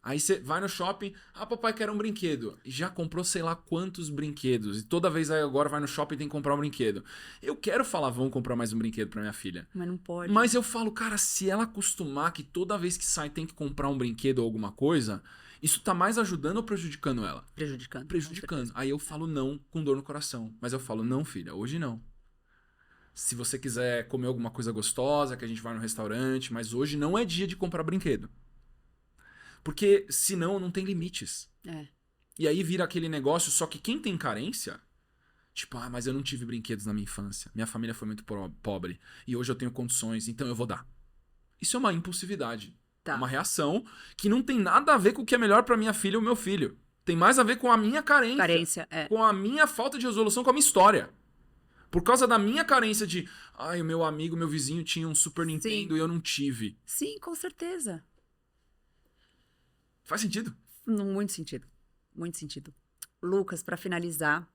Aí você vai no shopping, papai quer um brinquedo. E já comprou sei lá quantos brinquedos. E toda vez aí agora vai no shopping e tem que comprar um brinquedo. Eu quero falar, vamos comprar mais um brinquedo pra minha filha. Mas não pode. Mas eu falo, cara, se ela acostumar que toda vez que sai tem que comprar um brinquedo ou alguma coisa, isso tá mais ajudando ou prejudicando ela? Prejudicando. Prejudicando. Aí eu falo não com dor no coração. Mas eu falo, não, filha, hoje não. Se você quiser comer alguma coisa gostosa, que a gente vai no restaurante, mas hoje não é dia de comprar brinquedo. Porque senão não tem limites. E aí vira aquele negócio, só que quem tem carência, tipo, mas eu não tive brinquedos na minha infância. Minha família foi muito pobre. E hoje eu tenho condições, então eu vou dar. Isso é uma impulsividade. É uma reação que não tem nada a ver com o que é melhor pra minha filha ou meu filho. Tem mais a ver com a minha carência. Carência, é. Com a minha falta de resolução, com a minha história. Por causa da minha carência de... Ai, o meu amigo, meu vizinho tinha um Super Nintendo e eu não tive. Sim, com certeza. Faz sentido? Muito sentido. Muito sentido. Lucas, para finalizar,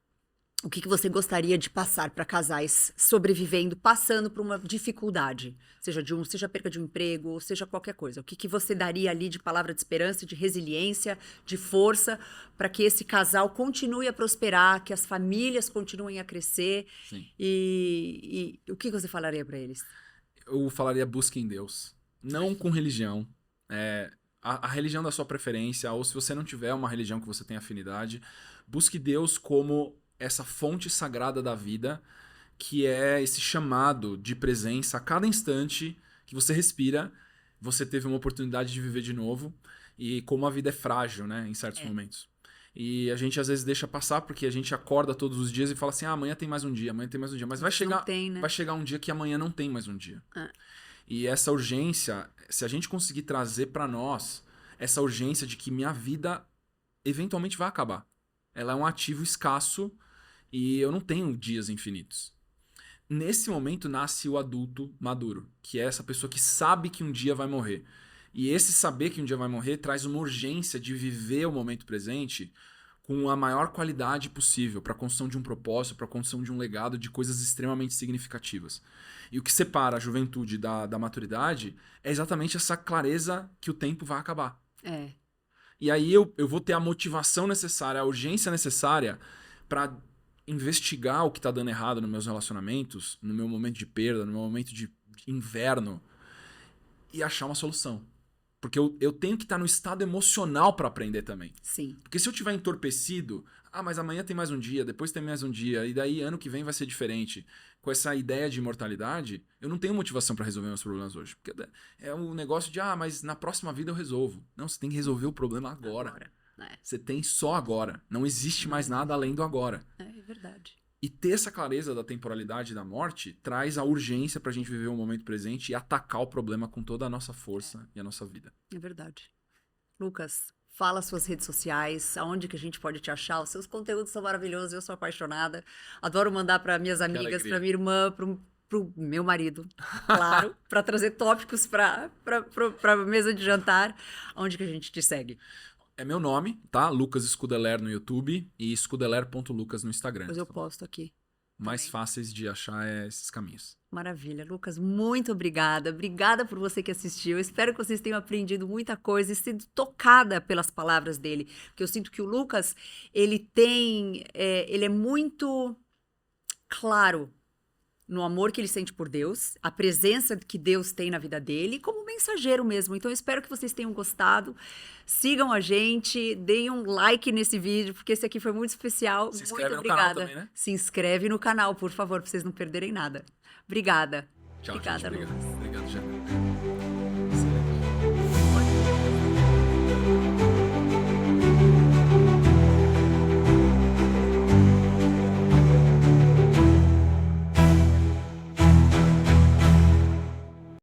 o que você gostaria de passar para casais sobrevivendo, passando por uma dificuldade? Seja perca de um emprego, seja qualquer coisa. O que você daria ali de palavra de esperança, de resiliência, de força, para que esse casal continue a prosperar, que as famílias continuem a crescer? Sim. E o que você falaria para eles? Eu falaria busque em Deus. Não com religião. A religião da sua preferência, ou se você não tiver uma religião que você tenha afinidade, busque Deus como essa fonte sagrada da vida, que é esse chamado de presença a cada instante que você respira, você teve uma oportunidade de viver de novo, e como a vida é frágil, né, em certos momentos. E a gente às vezes deixa passar porque a gente acorda todos os dias e fala assim, amanhã tem mais um dia, amanhã tem mais um dia, mas vai chegar um dia que amanhã não tem mais um dia. E essa urgência, se a gente conseguir trazer para nós essa urgência de que minha vida eventualmente vai acabar. Ela é um ativo escasso e eu não tenho dias infinitos. Nesse momento nasce o adulto maduro, que é essa pessoa que sabe que um dia vai morrer. E esse saber que um dia vai morrer traz uma urgência de viver o momento presente com a maior qualidade possível para a construção de um propósito, para a construção de um legado, de coisas extremamente significativas. E o que separa a juventude da maturidade é exatamente essa clareza que o tempo vai acabar. E aí eu vou ter a motivação necessária, a urgência necessária para investigar o que está dando errado nos meus relacionamentos, no meu momento de perda, no meu momento de inverno, e achar uma solução. Porque eu tenho que estar no estado emocional para aprender também. Sim. Porque se eu tiver entorpecido, mas amanhã tem mais um dia, depois tem mais um dia, e daí ano que vem vai ser diferente. Com essa ideia de imortalidade, eu não tenho motivação para resolver meus problemas hoje. Porque é um negócio de, mas na próxima vida eu resolvo. Não, você tem que resolver o problema agora. Você tem só agora. Não existe mais nada além do agora. É verdade. E ter essa clareza da temporalidade da morte traz a urgência pra gente viver o momento presente e atacar o problema com toda a nossa força e a nossa vida. É verdade. Lucas, fala suas redes sociais, aonde que a gente pode te achar. Os seus conteúdos são maravilhosos, eu sou apaixonada. Adoro mandar para minhas amigas, para minha irmã, pro meu marido, claro, para trazer tópicos para mesa de jantar. Onde que a gente te segue? É meu nome, tá? Lucas Scudeler no YouTube e scudeler.lucas no Instagram. Pois eu posto aqui. Mais fáceis de achar esses caminhos. Maravilha. Lucas, muito obrigada. Obrigada por você que assistiu. Eu espero que vocês tenham aprendido muita coisa e sido tocada pelas palavras dele. Porque eu sinto que o Lucas, ele é muito claro no amor que ele sente por Deus, a presença que Deus tem na vida dele, como mensageiro mesmo. Então, eu espero que vocês tenham gostado. Sigam a gente, deem um like nesse vídeo, porque esse aqui foi muito especial. Se inscreve muito no obrigada. canal também, né? Se inscreve no canal, por favor, para vocês não perderem nada. Obrigada. Tchau, Obrigada, gente. Lucas. Obrigado, Jana.